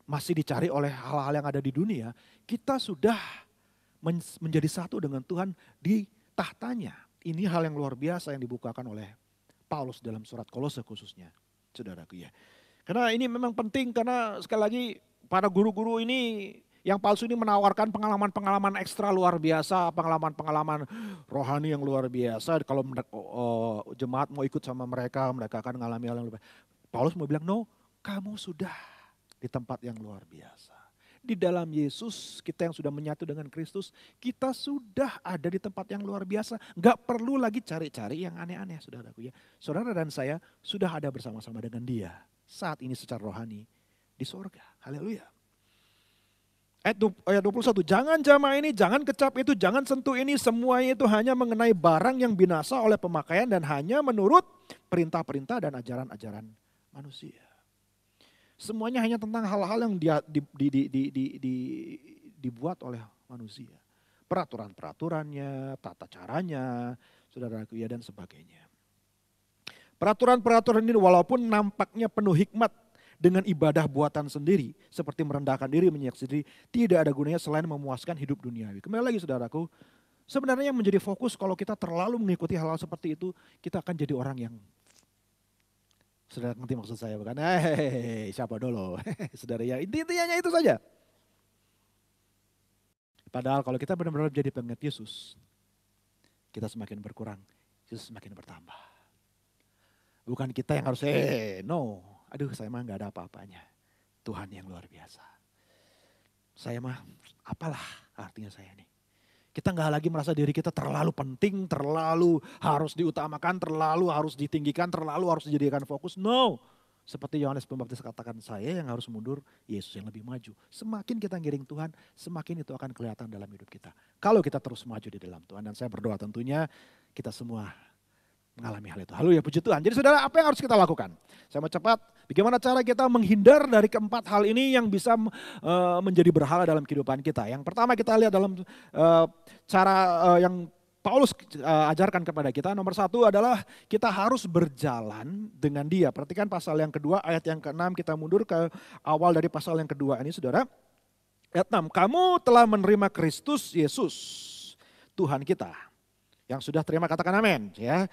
masih dicari oleh hal-hal yang ada di dunia. Kita sudah menjadi satu dengan Tuhan di tahtanya. Ini hal yang luar biasa yang dibukakan oleh Paulus dalam surat Kolose khususnya. Saudaraku ya. Karena ini memang penting karena sekali lagi para guru-guru ini yang palsu ini menawarkan pengalaman-pengalaman ekstra luar biasa, pengalaman-pengalaman rohani yang luar biasa. Kalau jemaat mau ikut sama mereka, mereka akan mengalami hal yang luar biasa. Paulus mau bilang, no, kamu sudah di tempat yang luar biasa. Di dalam Yesus, kita yang sudah menyatu dengan Kristus, kita sudah ada di tempat yang luar biasa. Gak perlu lagi cari-cari yang aneh-aneh, saudaraku ya. Saudara dan saya sudah ada bersama-sama dengan dia saat ini secara rohani di sorga. Haleluya. Ayat 21, jangan jamah ini, jangan kecap itu, jangan sentuh ini, semuanya itu hanya mengenai barang yang binasa oleh pemakaian dan hanya menurut perintah-perintah dan ajaran-ajaran manusia. Semuanya hanya tentang hal-hal yang dibuat oleh manusia. Peraturan-peraturannya, tata caranya, saudaraku ya dan sebagainya. Peraturan-peraturan ini walaupun nampaknya penuh hikmat, dengan ibadah buatan sendiri, seperti merendahkan diri, menyiapkan diri, tidak ada gunanya selain memuaskan hidup duniawi. Kembali lagi saudaraku, sebenarnya yang menjadi fokus kalau kita terlalu mengikuti hal-hal seperti itu, kita akan jadi orang yang, saudara ngerti maksud saya bukan? Siapa dulu? Saudara ya, intinya itu saja. Padahal kalau kita benar-benar menjadi pengikut Yesus, kita semakin berkurang, Yesus semakin bertambah. Bukan kita yang harus, no. Aduh saya mah gak ada apa-apanya. Tuhan yang luar biasa. Saya mah apalah artinya saya nih. Kita gak lagi merasa diri kita terlalu penting, terlalu harus diutamakan, terlalu harus ditinggikan, terlalu harus dijadikan fokus. No. Seperti Yohanes Pembaptis katakan, saya yang harus mundur, Yesus yang lebih maju. Semakin kita ngiring Tuhan, semakin itu akan kelihatan dalam hidup kita. Kalau kita terus maju di dalam Tuhan. Dan saya berdoa tentunya kita semua mengalami hal itu. Haleluya, puji Tuhan. Jadi saudara, apa yang harus kita lakukan? Saya mau cepat, bagaimana cara kita menghindar dari keempat hal ini yang bisa menjadi berhala dalam kehidupan kita. Yang pertama kita lihat dalam cara yang Paulus ajarkan kepada kita. Nomor satu adalah kita harus berjalan dengan dia. Perhatikan pasal yang kedua, ayat yang ke-6, kita mundur ke awal dari pasal yang kedua ini saudara. Ayat 6, kamu telah menerima Kristus Yesus, Tuhan kita. Yang sudah terima katakan amin ya.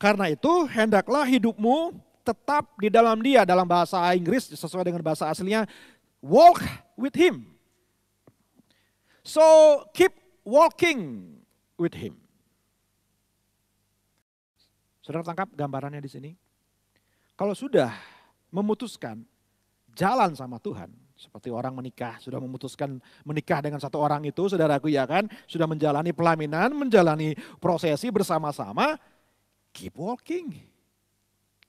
Karena itu hendaklah hidupmu tetap di dalam dia. Dalam bahasa Inggris sesuai dengan bahasa aslinya, walk with him. So keep walking with him. Saudara tangkap gambarannya di sini? Kalau sudah memutuskan jalan sama Tuhan, seperti orang menikah, sudah memutuskan menikah dengan satu orang itu, saudaraku ya kan, sudah menjalani pelaminan, menjalani prosesi bersama-sama, keep walking.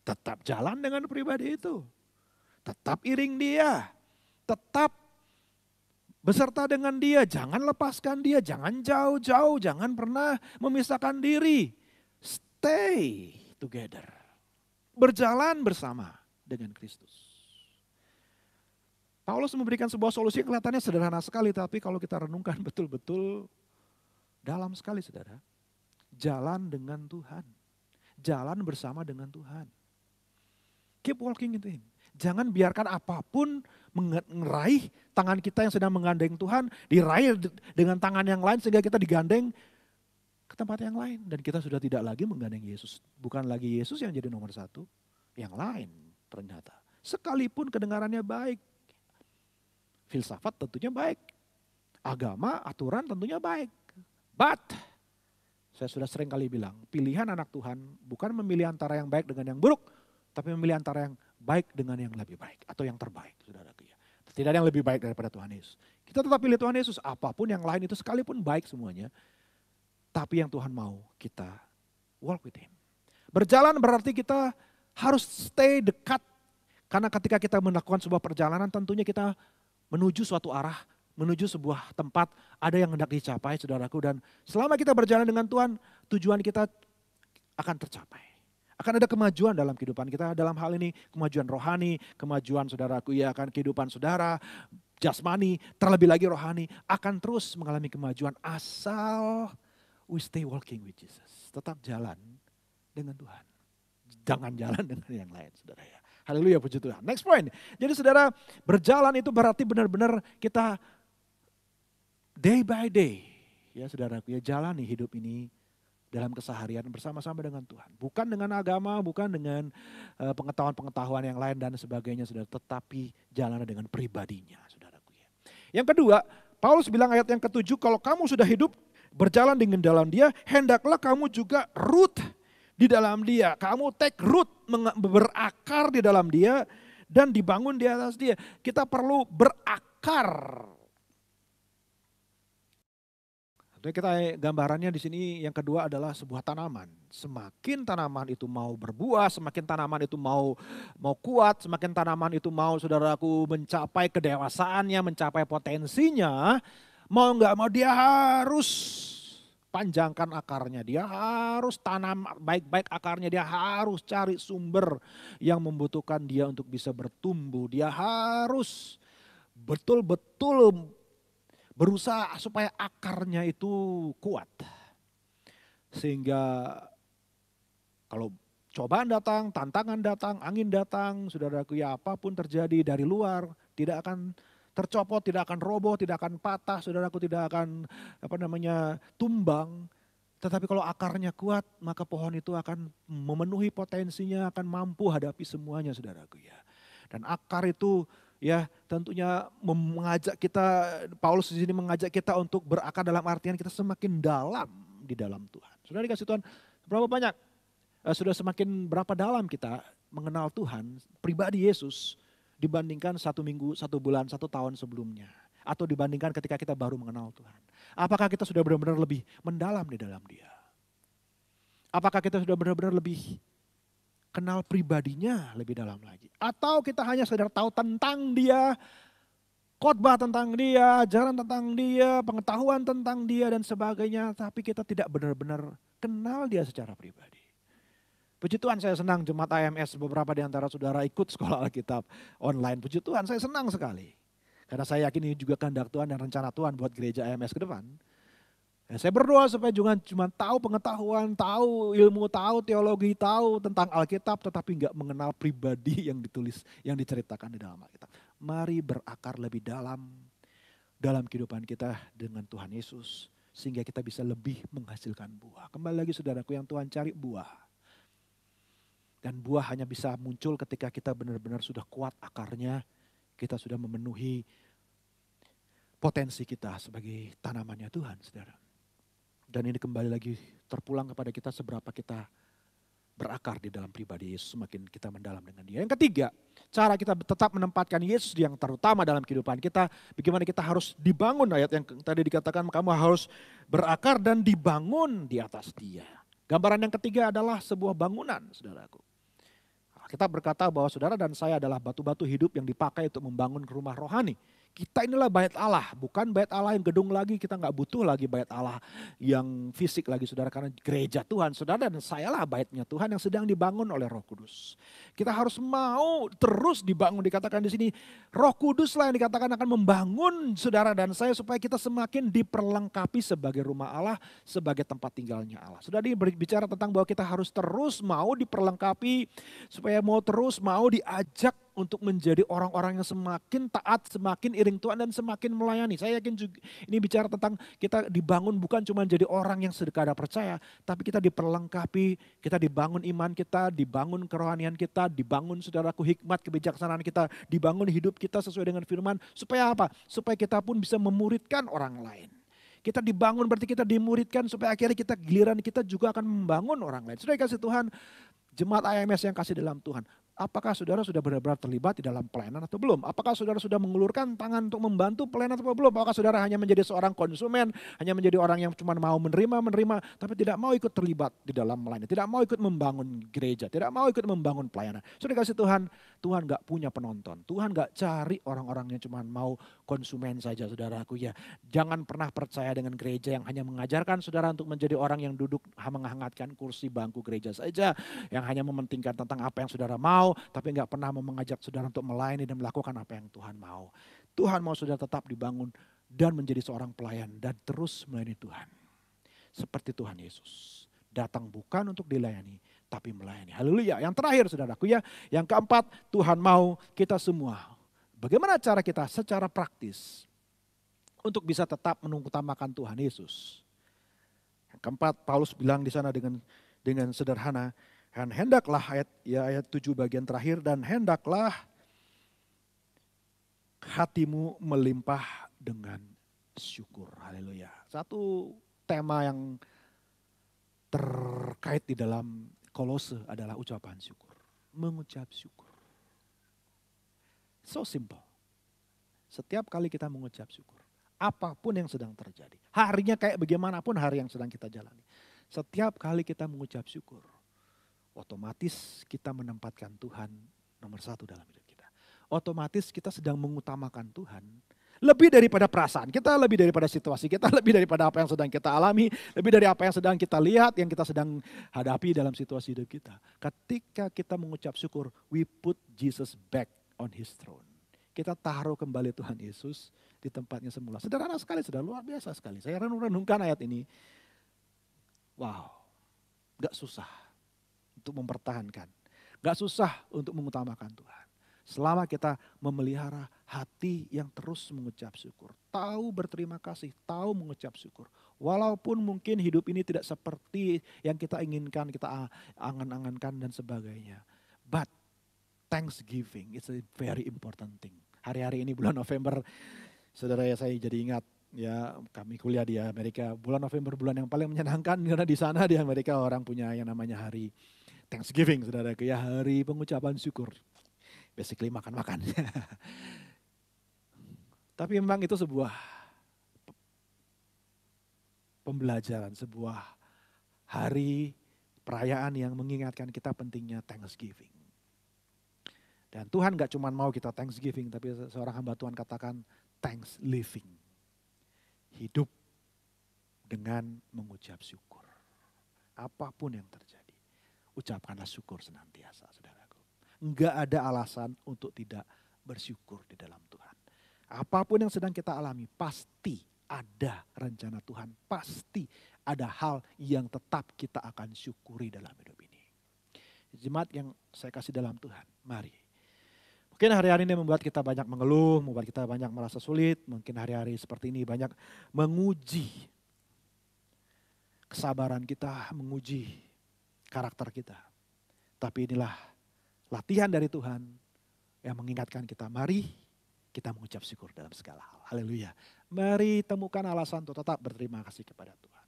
Tetap jalan dengan pribadi itu. Tetap iring dia. Tetap beserta dengan dia. Jangan lepaskan dia. Jangan jauh-jauh. Jangan pernah memisahkan diri. Stay together. Berjalan bersama dengan Kristus. Paulus memberikan sebuah solusi yang kelihatannya sederhana sekali. Tapi kalau kita renungkan betul-betul dalam sekali saudara. Jalan dengan Tuhan. Jalan bersama dengan Tuhan. Keep walking with him. Jangan biarkan apapun meraih tangan kita yang sedang menggandeng Tuhan. Diraih dengan tangan yang lain sehingga kita digandeng ke tempat yang lain. Dan kita sudah tidak lagi menggandeng Yesus. Bukan lagi Yesus yang jadi nomor satu. Yang lain ternyata. Sekalipun kedengarannya baik. Filsafat tentunya baik. Agama, aturan tentunya baik. But saya sudah sering kali bilang, pilihan anak Tuhan bukan memilih antara yang baik dengan yang buruk, tapi memilih antara yang baik dengan yang lebih baik atau yang terbaik, saudara. Tidak ada yang lebih baik daripada Tuhan Yesus. Kita tetap pilih Tuhan Yesus, apapun yang lain itu sekalipun baik semuanya. Tapi yang Tuhan mau kita walk with Him. Berjalan berarti kita harus stay dekat. Karena ketika kita melakukan sebuah perjalanan tentunya kita menuju suatu arah, menuju sebuah tempat, ada yang hendak dicapai saudaraku. Dan selama kita berjalan dengan Tuhan, tujuan kita akan tercapai. Akan ada kemajuan dalam kehidupan kita, dalam hal ini kemajuan rohani, kemajuan saudaraku ya akan kehidupan saudara, jasmani, terlebih lagi rohani, akan terus mengalami kemajuan asal we stay walking with Jesus. Tetap jalan dengan Tuhan. Jangan jalan dengan yang lain saudara ya. Haleluya, puji Tuhan. Next point. Jadi saudara, berjalan itu berarti benar-benar kita day by day. Ya saudaraku ya, jalani hidup ini dalam keseharian bersama-sama dengan Tuhan. Bukan dengan agama, bukan dengan pengetahuan-pengetahuan yang lain dan sebagainya saudara. Tetapi jalan dengan pribadinya saudaraku ya. Yang kedua, Paulus bilang ayat yang ke-7, kalau kamu sudah hidup berjalan dengan dalam Dia, hendaklah kamu juga root di dalam Dia. Kamu take root, berakar di dalam Dia dan dibangun di atas Dia. Kita perlu berakar. Jadi kita gambarannya di sini yang kedua adalah sebuah tanaman. Semakin tanaman itu mau berbuah, semakin tanaman itu mau kuat, semakin tanaman itu mau saudaraku mencapai kedewasaannya, mencapai potensinya, mau nggak mau dia harus panjangkan akarnya, dia harus tanam baik-baik akarnya, dia harus cari sumber yang membutuhkan dia untuk bisa bertumbuh. Dia harus betul-betul berusaha supaya akarnya itu kuat. Sehingga kalau cobaan datang, tantangan datang, angin datang, saudaraku ya apapun terjadi dari luar tidak akan tercopot, tidak akan roboh, tidak akan patah, saudaraku tidak akan tumbang. Tetapi kalau akarnya kuat, maka pohon itu akan memenuhi potensinya, akan mampu hadapi semuanya saudaraku ya. Dan akar itu ya tentunya mengajak kita, Paulus di sini mengajak kita untuk berakar dalam artian kita semakin dalam di dalam Tuhan. Sudah dikasih Tuhan berapa banyak, sudah semakin berapa dalam kita mengenal Tuhan, pribadi Yesus, dibandingkan 1 minggu, 1 bulan, 1 tahun sebelumnya. Atau dibandingkan ketika kita baru mengenal Tuhan. Apakah kita sudah benar-benar lebih mendalam di dalam Dia? Apakah kita sudah benar-benar lebih kenal pribadinya lebih dalam lagi? Atau kita hanya sekedar tahu tentang Dia, khotbah tentang Dia, ajaran tentang Dia, pengetahuan tentang Dia dan sebagainya. Tapi kita tidak benar-benar kenal Dia secara pribadi. Puji Tuhan, saya senang Jemaat AMS beberapa di antara saudara ikut sekolah Alkitab online. Puji Tuhan, saya senang sekali. Karena saya yakin ini juga kehendak Tuhan dan rencana Tuhan buat gereja AMS ke depan. Ya, saya berdoa supaya jangan cuma tahu pengetahuan, tahu ilmu, tahu teologi, tahu tentang Alkitab, tetapi enggak mengenal pribadi yang ditulis, yang diceritakan di dalam Alkitab. Mari berakar lebih dalam kehidupan kita dengan Tuhan Yesus. Sehingga kita bisa lebih menghasilkan buah. Kembali lagi saudaraku, yang Tuhan cari buah. Dan buah hanya bisa muncul ketika kita benar-benar sudah kuat akarnya, kita sudah memenuhi potensi kita sebagai tanamannya Tuhan, saudara. Dan ini kembali lagi terpulang kepada kita seberapa kita berakar di dalam pribadi Yesus, semakin kita mendalam dengan Dia. Yang ketiga, cara kita tetap menempatkan Yesus yang terutama dalam kehidupan kita, bagaimana kita harus dibangun, ayat yang tadi dikatakan kamu harus berakar dan dibangun di atas Dia. Gambaran yang ketiga adalah sebuah bangunan, saudaraku. Kita berkata bahwa saudara dan saya adalah batu-batu hidup yang dipakai untuk membangun rumah rohani. Kita inilah bait Allah, bukan bait Allah yang gedung lagi, kita nggak butuh lagi bait Allah yang fisik lagi saudara, karena gereja Tuhan, saudara dan saya lah baitnya Tuhan yang sedang dibangun oleh Roh Kudus. Kita harus mau terus dibangun, dikatakan di sini Roh Kudus lah yang dikatakan akan membangun saudara dan saya supaya kita semakin diperlengkapi sebagai rumah Allah, sebagai tempat tinggalnya Allah. Sudah berbicara tentang bahwa kita harus terus mau diperlengkapi, supaya mau terus mau diajak untuk menjadi orang-orang yang semakin taat, semakin iring Tuhan dan semakin melayani. Saya yakin juga ini bicara tentang kita dibangun bukan cuma jadi orang yang sekadar percaya, tapi kita diperlengkapi, kita dibangun iman kita, dibangun kerohanian kita, dibangun saudaraku hikmat kebijaksanaan kita, dibangun hidup kita sesuai dengan firman. Supaya apa? Supaya kita pun bisa memuridkan orang lain. Kita dibangun berarti kita dimuridkan supaya akhirnya kita giliran kita juga akan membangun orang lain. Sudah dikasih Tuhan, jemaat AMS yang kasih dalam Tuhan, Apakah saudara sudah benar-benar terlibat di dalam pelayanan atau belum? Apakah saudara sudah mengulurkan tangan untuk membantu pelayanan atau belum? Apakah saudara hanya menjadi seorang konsumen, hanya menjadi orang yang cuma mau menerima, tapi tidak mau ikut terlibat di dalam melayani, tidak mau ikut membangun gereja, tidak mau ikut membangun pelayanan. Sudah kasih Tuhan, Tuhan gak punya penonton. Tuhan gak cari orang-orang yang cuma mau konsumen saja, saudaraku ya. Jangan pernah percaya dengan gereja yang hanya mengajarkan saudara untuk menjadi orang yang duduk menghangatkan kursi bangku gereja saja, yang hanya mementingkan tentang apa yang saudara mau, tapi nggak pernah mau mengajak saudara untuk melayani dan melakukan apa yang Tuhan mau. Tuhan mau saudara tetap dibangun dan menjadi seorang pelayan dan terus melayani Tuhan. Seperti Tuhan Yesus. Datang bukan untuk dilayani, tapi melayani. Haleluya. Yang terakhir saudaraku ya, yang keempat, Tuhan mau kita semua. Bagaimana cara kita secara praktis untuk bisa tetap mengutamakan Tuhan Yesus? Yang keempat, Paulus bilang di sana dengan sederhana, dan hendaklah ayat 7 bagian terakhir, dan hendaklah hatimu melimpah dengan syukur. Haleluya. Satu tema yang terkait di dalam Kolose adalah ucapan syukur. Mengucap syukur. So simple. Setiap kali kita mengucap syukur, apapun yang sedang terjadi, harinya kayak bagaimanapun hari yang sedang kita jalani, setiap kali kita mengucap syukur, otomatis kita menempatkan Tuhan nomor satu dalam hidup kita. Otomatis kita sedang mengutamakan Tuhan lebih daripada perasaan kita, lebih daripada situasi kita, lebih daripada apa yang sedang kita alami, lebih dari apa yang sedang kita lihat, yang kita sedang hadapi dalam situasi hidup kita. Ketika kita mengucap syukur, we put Jesus back on his throne. Kita taruh kembali Tuhan Yesus di tempatnya semula. Sederhana sekali, sudah luar biasa sekali. Saya renungkan ayat ini. Wow, gak susah untuk mempertahankan. Gak susah untuk mengutamakan Tuhan. Selama kita memelihara hati yang terus mengucap syukur. Tahu berterima kasih, tahu mengucap syukur. Walaupun mungkin hidup ini tidak seperti yang kita inginkan, kita angan-angankan dan sebagainya. But Thanksgiving is a very important thing. Hari-hari ini bulan November, saudara ya, saya jadi ingat ya, kami kuliah di Amerika. Bulan November bulan yang paling menyenangkan karena di sana di Amerika orang punya yang namanya hari Thanksgiving, saudara ya, hari pengucapan syukur. Basically makan-makan. Tapi memang itu sebuah pembelajaran, sebuah hari perayaan yang mengingatkan kita pentingnya Thanksgiving. Dan Tuhan gak cuma mau kita Thanksgiving, tapi seorang hamba Tuhan katakan thanks living. Hidup dengan mengucap syukur. Apapun yang terjadi, ucapkanlah syukur senantiasa, saudaraku. Enggak ada alasan untuk tidak bersyukur di dalam Tuhan. Apapun yang sedang kita alami, pasti ada rencana Tuhan. Pasti ada hal yang tetap kita akan syukuri dalam hidup ini. Jemaat yang saya kasih dalam Tuhan, mari. Mungkin hari-hari ini membuat kita banyak mengeluh, membuat kita banyak merasa sulit. Mungkin hari-hari seperti ini banyak menguji kesabaran kita, menguji karakter kita. Tapi inilah latihan dari Tuhan yang mengingatkan kita, mari kita mengucap syukur dalam segala hal. Haleluya. Mari temukan alasan untuk tetap berterima kasih kepada Tuhan.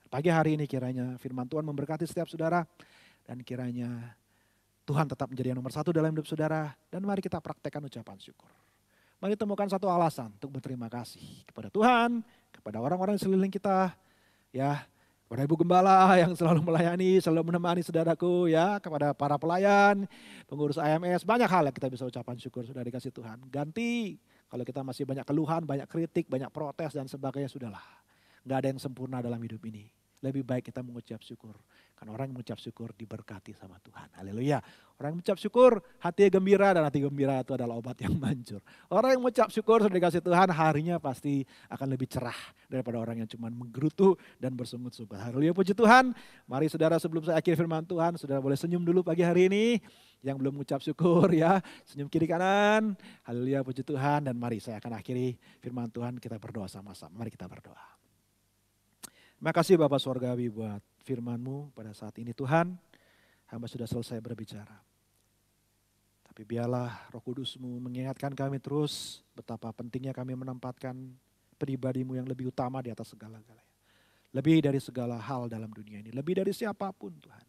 Pagi hari ini kiranya firman Tuhan memberkati setiap saudara. Dan kiranya Tuhan tetap menjadi yang nomor satu dalam hidup saudara. Dan mari kita praktekkan ucapan syukur. Mari temukan satu alasan untuk berterima kasih kepada Tuhan, kepada orang-orang di sekeliling kita, ya, kepada Ibu Gembala yang selalu melayani, selalu menemani saudaraku, ya, kepada para pelayan, pengurus AMS, banyak hal yang kita bisa ucapan syukur sudah dikasih Tuhan. Ganti kalau kita masih banyak keluhan, banyak kritik, banyak protes dan sebagainya, sudahlah. Gak ada yang sempurna dalam hidup ini. Lebih baik kita mengucap syukur. Karena orang yang mengucap syukur diberkati sama Tuhan. Haleluya. Orang yang mengucap syukur hatinya gembira, dan hati gembira itu adalah obat yang manjur. Orang yang mengucap syukur sudah dikasih Tuhan, harinya pasti akan lebih cerah daripada orang yang cuma menggerutu dan bersungut-sungut. Haleluya, puji Tuhan. Mari saudara, sebelum saya akhiri firman Tuhan, saudara boleh senyum dulu pagi hari ini. Yang belum mengucap syukur ya, senyum kiri kanan. Haleluya, puji Tuhan. Dan mari saya akan akhiri firman Tuhan, kita berdoa sama-sama. Mari kita berdoa. Terima kasih Bapak Surgawi buat firman-Mu pada saat ini Tuhan. Hamba sudah selesai berbicara. Tapi biarlah Roh Kudus-Mu mengingatkan kami terus betapa pentingnya kami menempatkan pribadi-Mu yang lebih utama di atas segala-galanya. Lebih dari segala hal dalam dunia ini. Lebih dari siapapun Tuhan.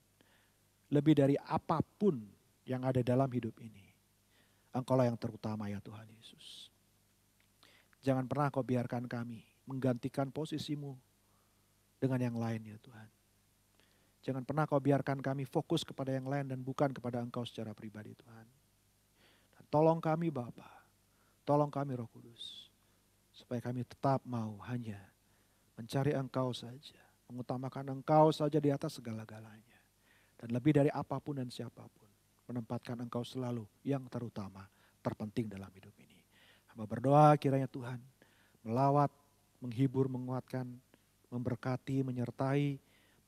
Lebih dari apapun yang ada dalam hidup ini. Engkaulah yang terutama ya Tuhan Yesus. Jangan pernah Kau biarkan kami menggantikan posisimu dengan yang lain ya Tuhan. Jangan pernah Kau biarkan kami fokus kepada yang lain dan bukan kepada Engkau secara pribadi Tuhan. Dan tolong kami Bapa, tolong kami Roh Kudus, supaya kami tetap mau hanya mencari Engkau saja, mengutamakan Engkau saja di atas segala-galanya. Dan lebih dari apapun dan siapapun, menempatkan Engkau selalu yang terutama, terpenting dalam hidup ini. Hamba berdoa kiranya Tuhan melawat, menghibur, menguatkan, memberkati, menyertai,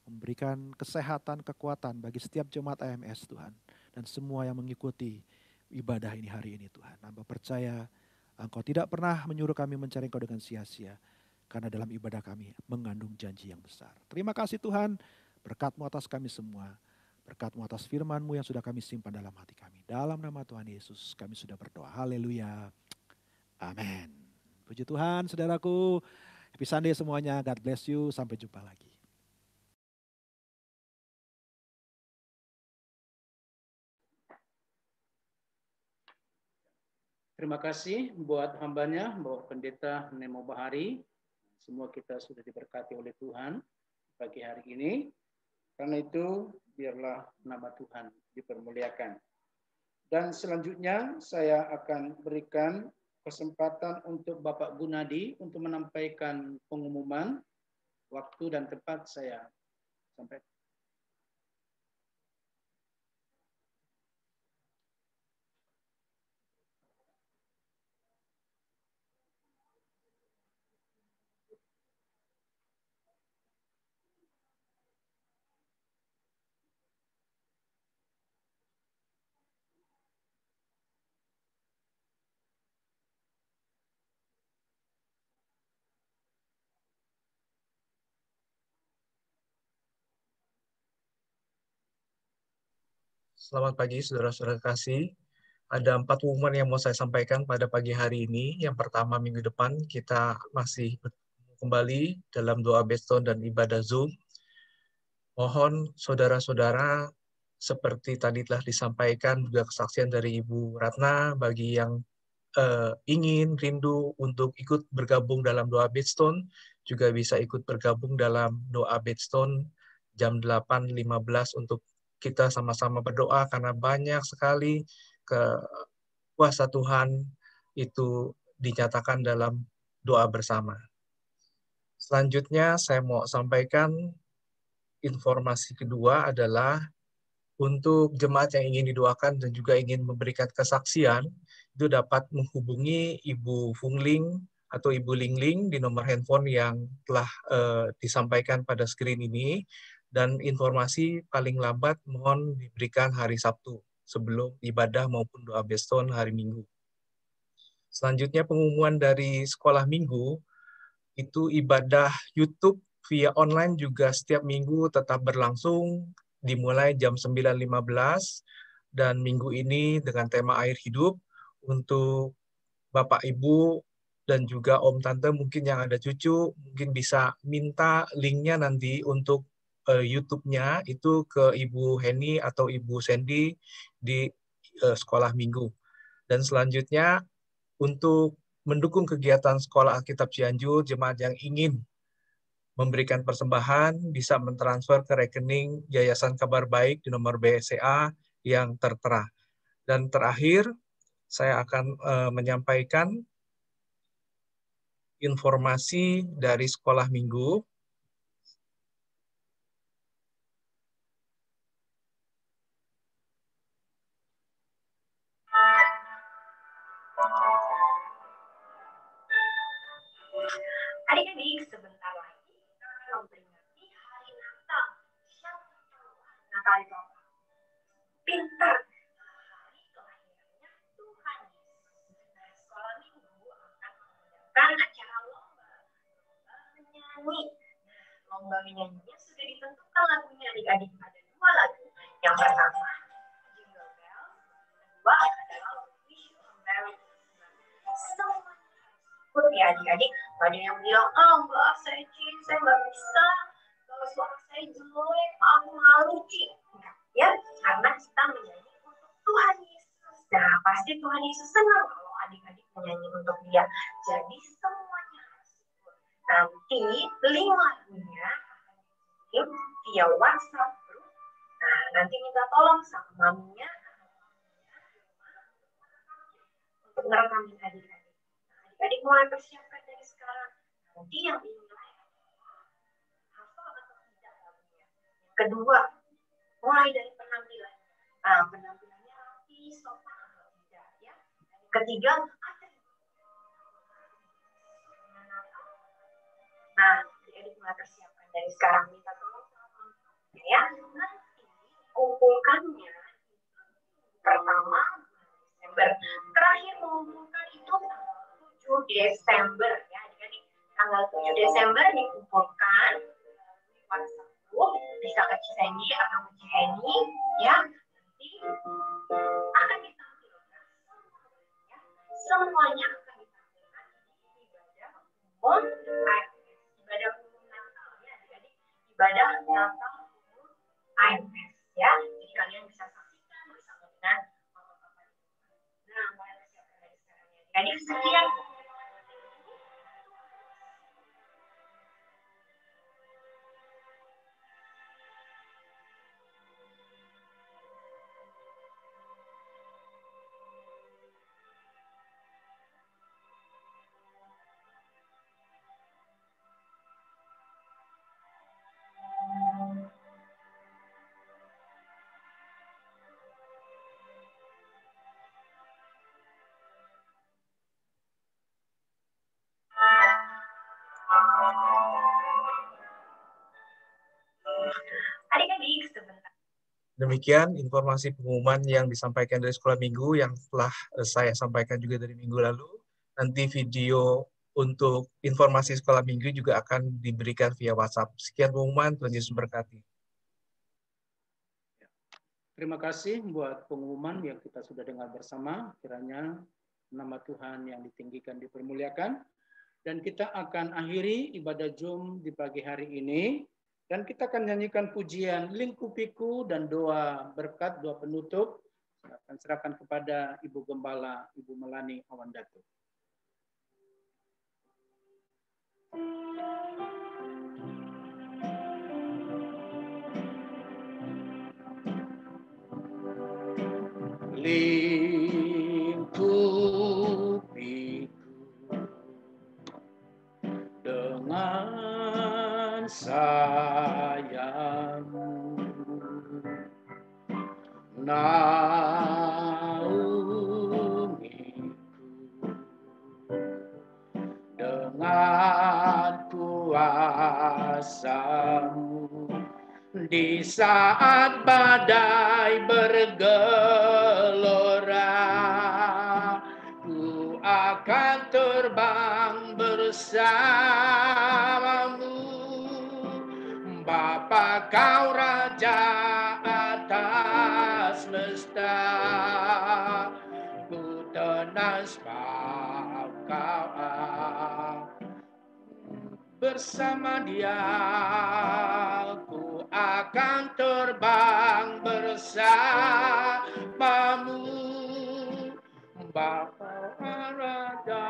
memberikan kesehatan, kekuatan bagi setiap jemaat AMS Tuhan. Dan semua yang mengikuti ibadah ini hari ini Tuhan. Hamba percaya Engkau tidak pernah menyuruh kami mencari Engkau dengan sia-sia. Karena dalam ibadah kami mengandung janji yang besar. Terima kasih Tuhan, berkat-Mu atas kami semua. Berkat-Mu atas firman-Mu yang sudah kami simpan dalam hati kami. Dalam nama Tuhan Yesus kami sudah berdoa. Haleluya. Amin. Puji Tuhan saudaraku. Happy Sunday semuanya. God bless you. Sampai jumpa lagi. Terima kasih buat hambanya, Bapak Pendeta Nemo Bahari. Semua kita sudah diberkati oleh Tuhan pagi hari ini. Karena itu, biarlah nama Tuhan dipermuliakan. Dan selanjutnya saya akan berikan kesempatan untuk Bapak Gunadi untuk menyampaikan pengumuman waktu dan tempat saya sampaikan. Selamat pagi saudara-saudara kasih. Ada 4 pengumuman yang mau saya sampaikan pada pagi hari ini. Yang pertama, minggu depan kita masih kembali dalam doa Beston dan ibadah Zoom. Mohon saudara-saudara, seperti tadi telah disampaikan juga kesaksian dari Ibu Ratna, bagi yang ingin, rindu untuk ikut bergabung dalam doa Bedstone, juga bisa ikut bergabung dalam doa Bedstone jam 8.15 untuk kita sama-sama berdoa, karena banyak sekali kuasa Tuhan itu dinyatakan dalam doa bersama. Selanjutnya saya mau sampaikan informasi kedua adalah untuk jemaat yang ingin didoakan dan juga ingin memberikan kesaksian, itu dapat menghubungi Ibu Fungling atau Ibu Lingling di nomor handphone yang telah disampaikan pada screen ini. Dan informasi paling lambat mohon diberikan hari Sabtu sebelum ibadah maupun doa Beston hari Minggu. Selanjutnya pengumuman dari sekolah minggu, itu ibadah YouTube via online juga setiap minggu tetap berlangsung, dimulai jam 9.15, dan minggu ini dengan tema air hidup. Untuk Bapak Ibu dan juga Om Tante mungkin yang ada cucu, mungkin bisa minta linknya nanti untuk YouTube-nya itu ke Ibu Heni atau Ibu Sandy di sekolah minggu. Dan selanjutnya untuk mendukung kegiatan Sekolah Alkitab Cianjur, jemaat yang ingin memberikan persembahan bisa mentransfer ke rekening Yayasan Kabar Baik di nomor BCA yang tertera. Dan terakhir, saya akan menyampaikan informasi dari sekolah minggu. Adik-adik, sebentar lagi kita akan memperingati hari Natal. Siapa yang tahu Natal itu apa? Pintar. Hari kelahirannya Tuhan Yesus. Nah, sekolah minggu akan mengadakan acara lomba menyanyi. Lomba menyanyinya sudah ditentukan lagunya adik-adik. Ada 2 lagu. Yang pertama, Jingle Bells. Kedua adalah Wish You a Merry Christmas. Semuanya ikut ya adik-adik. Ada yang bilang, enggak, saya nggak bisa. Kalau suara saya jelek, aku malu, Ci. Ya, karena kita menyanyi untuk Tuhan Yesus. Nah, pasti Tuhan Yesus senang kalau adik-adik menyanyi untuk dia. Jadi semuanya harus syukur. Nanti link lagunya akan dikirim via WhatsApp group. Nah, nanti minta tolong sama maminya untuk ngerekamin adik-adik. Nah, adik-adik mulai persiapkan dari sekarang. Nanti yang dinilai hafal atau tidak lagunya. Yang kedua, mulai dari penampilan. Nah, penampilannya rapi, sopan atau tidak ya. Dan yang ketiga, nah, adik-adik mulai persiapkan dari sekarang, minta tolong sama maminya ya. Nanti kumpulkannya pertama Desember. Terakhir mengumpulkan itu 7 Desember ya. Adik-adik, tanggal 7 Desember dikumpulkan WhatsApp group, bisa ke Cisengi atau ke Ciheni ya. Nanti akan ditampilkan ya. Semuanya akan ditampilkan di ibadah umum ibadah umum Natal ya, adik-adik, ibadah Natal umum AMS ya. Jadi kalian bisa saksikan bersama dengan nah, mulai persiapkan dari sekarang ya. Adik-adik, sekian. Adik-adik, sebentar. Demikian informasi pengumuman yang disampaikan dari sekolah minggu yang telah saya sampaikan juga dari minggu lalu. Nanti video untuk informasi sekolah minggu juga akan diberikan via WhatsApp. Sekian pengumuman, Tuhan Yesus berkati. Terima kasih buat pengumuman yang kita sudah dengar bersama. Kiranya nama Tuhan yang ditinggikan dipermuliakan. Dan kita akan akhiri ibadah Zoom di pagi hari ini. Dan kita akan nyanyikan pujian Lingkupiku dan doa berkat, doa penutup. Saya akan serahkan kepada Ibu Gembala, Ibu Melani Awandatu. Lingkupiku dengan sayangmu, naungiku dengan kuasa-Mu di saat badai bergelora. Ku akan terbang bersamamu, Bapa Kau Raja atas semesta. Ku tenang sebab Kau bersama Dia. Ku akan terbang bersamamu, Bapa Raja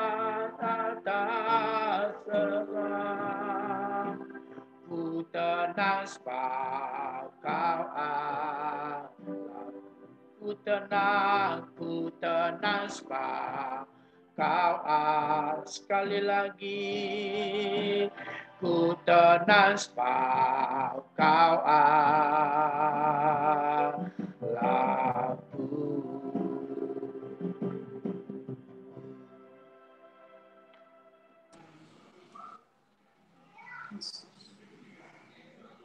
atas segala. Ku tenang sebab Kau Allah. Ku tenang sebab Kau Allah. Sekali lagi, ku tenang sebab Kau Allah.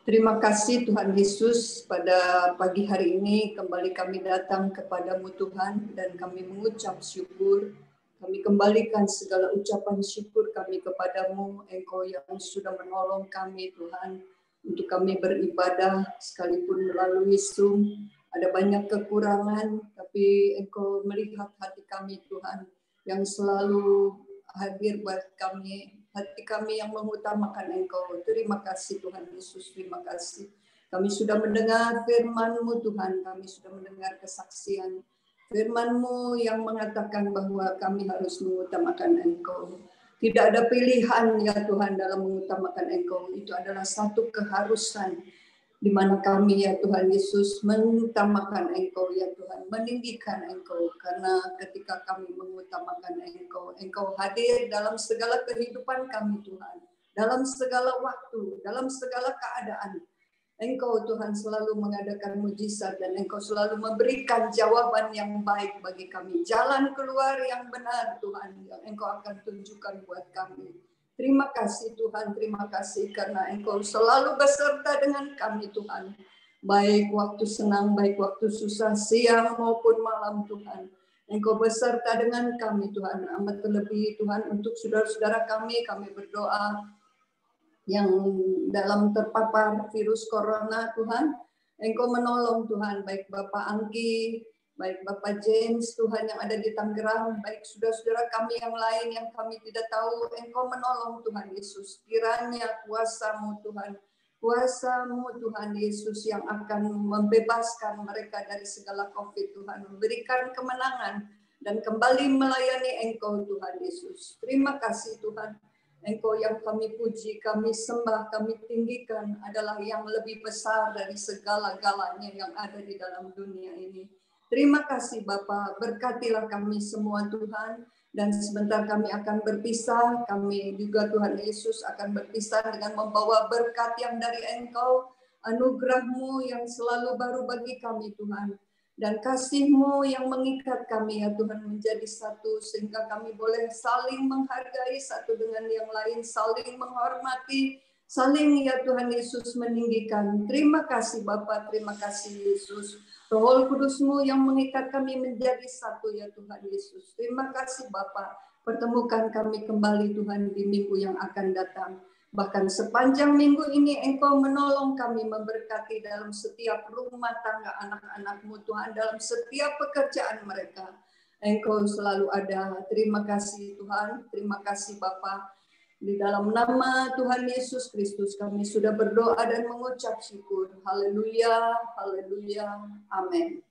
Terima kasih Tuhan Yesus, pada pagi hari ini kembali kami datang kepadamu Tuhan dan kami mengucap syukur. Kami kembalikan segala ucapan syukur kami kepadamu, Engkau yang sudah menolong kami Tuhan untuk kami beribadah sekalipun melalui Zoom. Ada banyak kekurangan, tapi Engkau melihat hati kami Tuhan yang selalu hadir buat kami. Hati kami yang mengutamakan Engkau. Terima kasih Tuhan Yesus, terima kasih. Kami sudah mendengar firman-Mu Tuhan, kami sudah mendengar kesaksian Firman-Mu yang mengatakan bahwa kami harus mengutamakan Engkau. Tidak ada pilihan ya Tuhan dalam mengutamakan Engkau. Itu adalah satu keharusan di mana kami ya Tuhan Yesus mengutamakan Engkau ya Tuhan, meninggikan Engkau. Karena ketika kami mengutamakan Engkau, Engkau hadir dalam segala kehidupan kami Tuhan. Dalam segala waktu, dalam segala keadaan. Engkau Tuhan selalu mengadakan mujizat dan Engkau selalu memberikan jawaban yang baik bagi kami. Jalan keluar yang benar Tuhan yang Engkau akan tunjukkan buat kami. Terima kasih Tuhan, terima kasih karena Engkau selalu beserta dengan kami Tuhan. Baik waktu senang, baik waktu susah, siang maupun malam Tuhan. Engkau beserta dengan kami Tuhan. Amat terlebih Tuhan untuk saudara-saudara kami berdoa yang dalam terpapar virus corona Tuhan, Engkau menolong Tuhan, baik Bapak Angki, baik Bapak James Tuhan yang ada di Tangerang, baik saudara-saudara kami yang lain yang kami tidak tahu, Engkau menolong Tuhan Yesus. Kiranya kuasa-Mu Tuhan, kuasa-Mu Tuhan Yesus yang akan membebaskan mereka dari segala COVID Tuhan, memberikan kemenangan dan kembali melayani Engkau Tuhan Yesus. Terima kasih Tuhan. Engkau yang kami puji, kami sembah, kami tinggikan adalah yang lebih besar dari segala-galanya yang ada di dalam dunia ini. Terima kasih Bapa, berkatilah kami semua Tuhan. Dan sebentar kami akan berpisah, kami juga Tuhan Yesus akan berpisah dengan membawa berkat yang dari Engkau, anugerah-Mu yang selalu baru bagi kami Tuhan. Dan kasih-Mu yang mengikat kami ya Tuhan menjadi satu sehingga kami boleh saling menghargai satu dengan yang lain, saling menghormati, saling ya Tuhan Yesus meninggikan. Terima kasih Bapa, terima kasih Yesus. Roh Kudus-Mu yang mengikat kami menjadi satu ya Tuhan Yesus. Terima kasih Bapa, pertemukan kami kembali Tuhan di minggu yang akan datang. Bahkan sepanjang minggu ini Engkau menolong kami memberkati dalam setiap rumah tangga anak-anak-Mu Tuhan, dalam setiap pekerjaan mereka. Engkau selalu ada. Terima kasih Tuhan, terima kasih Bapa. Di dalam nama Tuhan Yesus Kristus kami sudah berdoa dan mengucap syukur. Haleluya, haleluya, amin.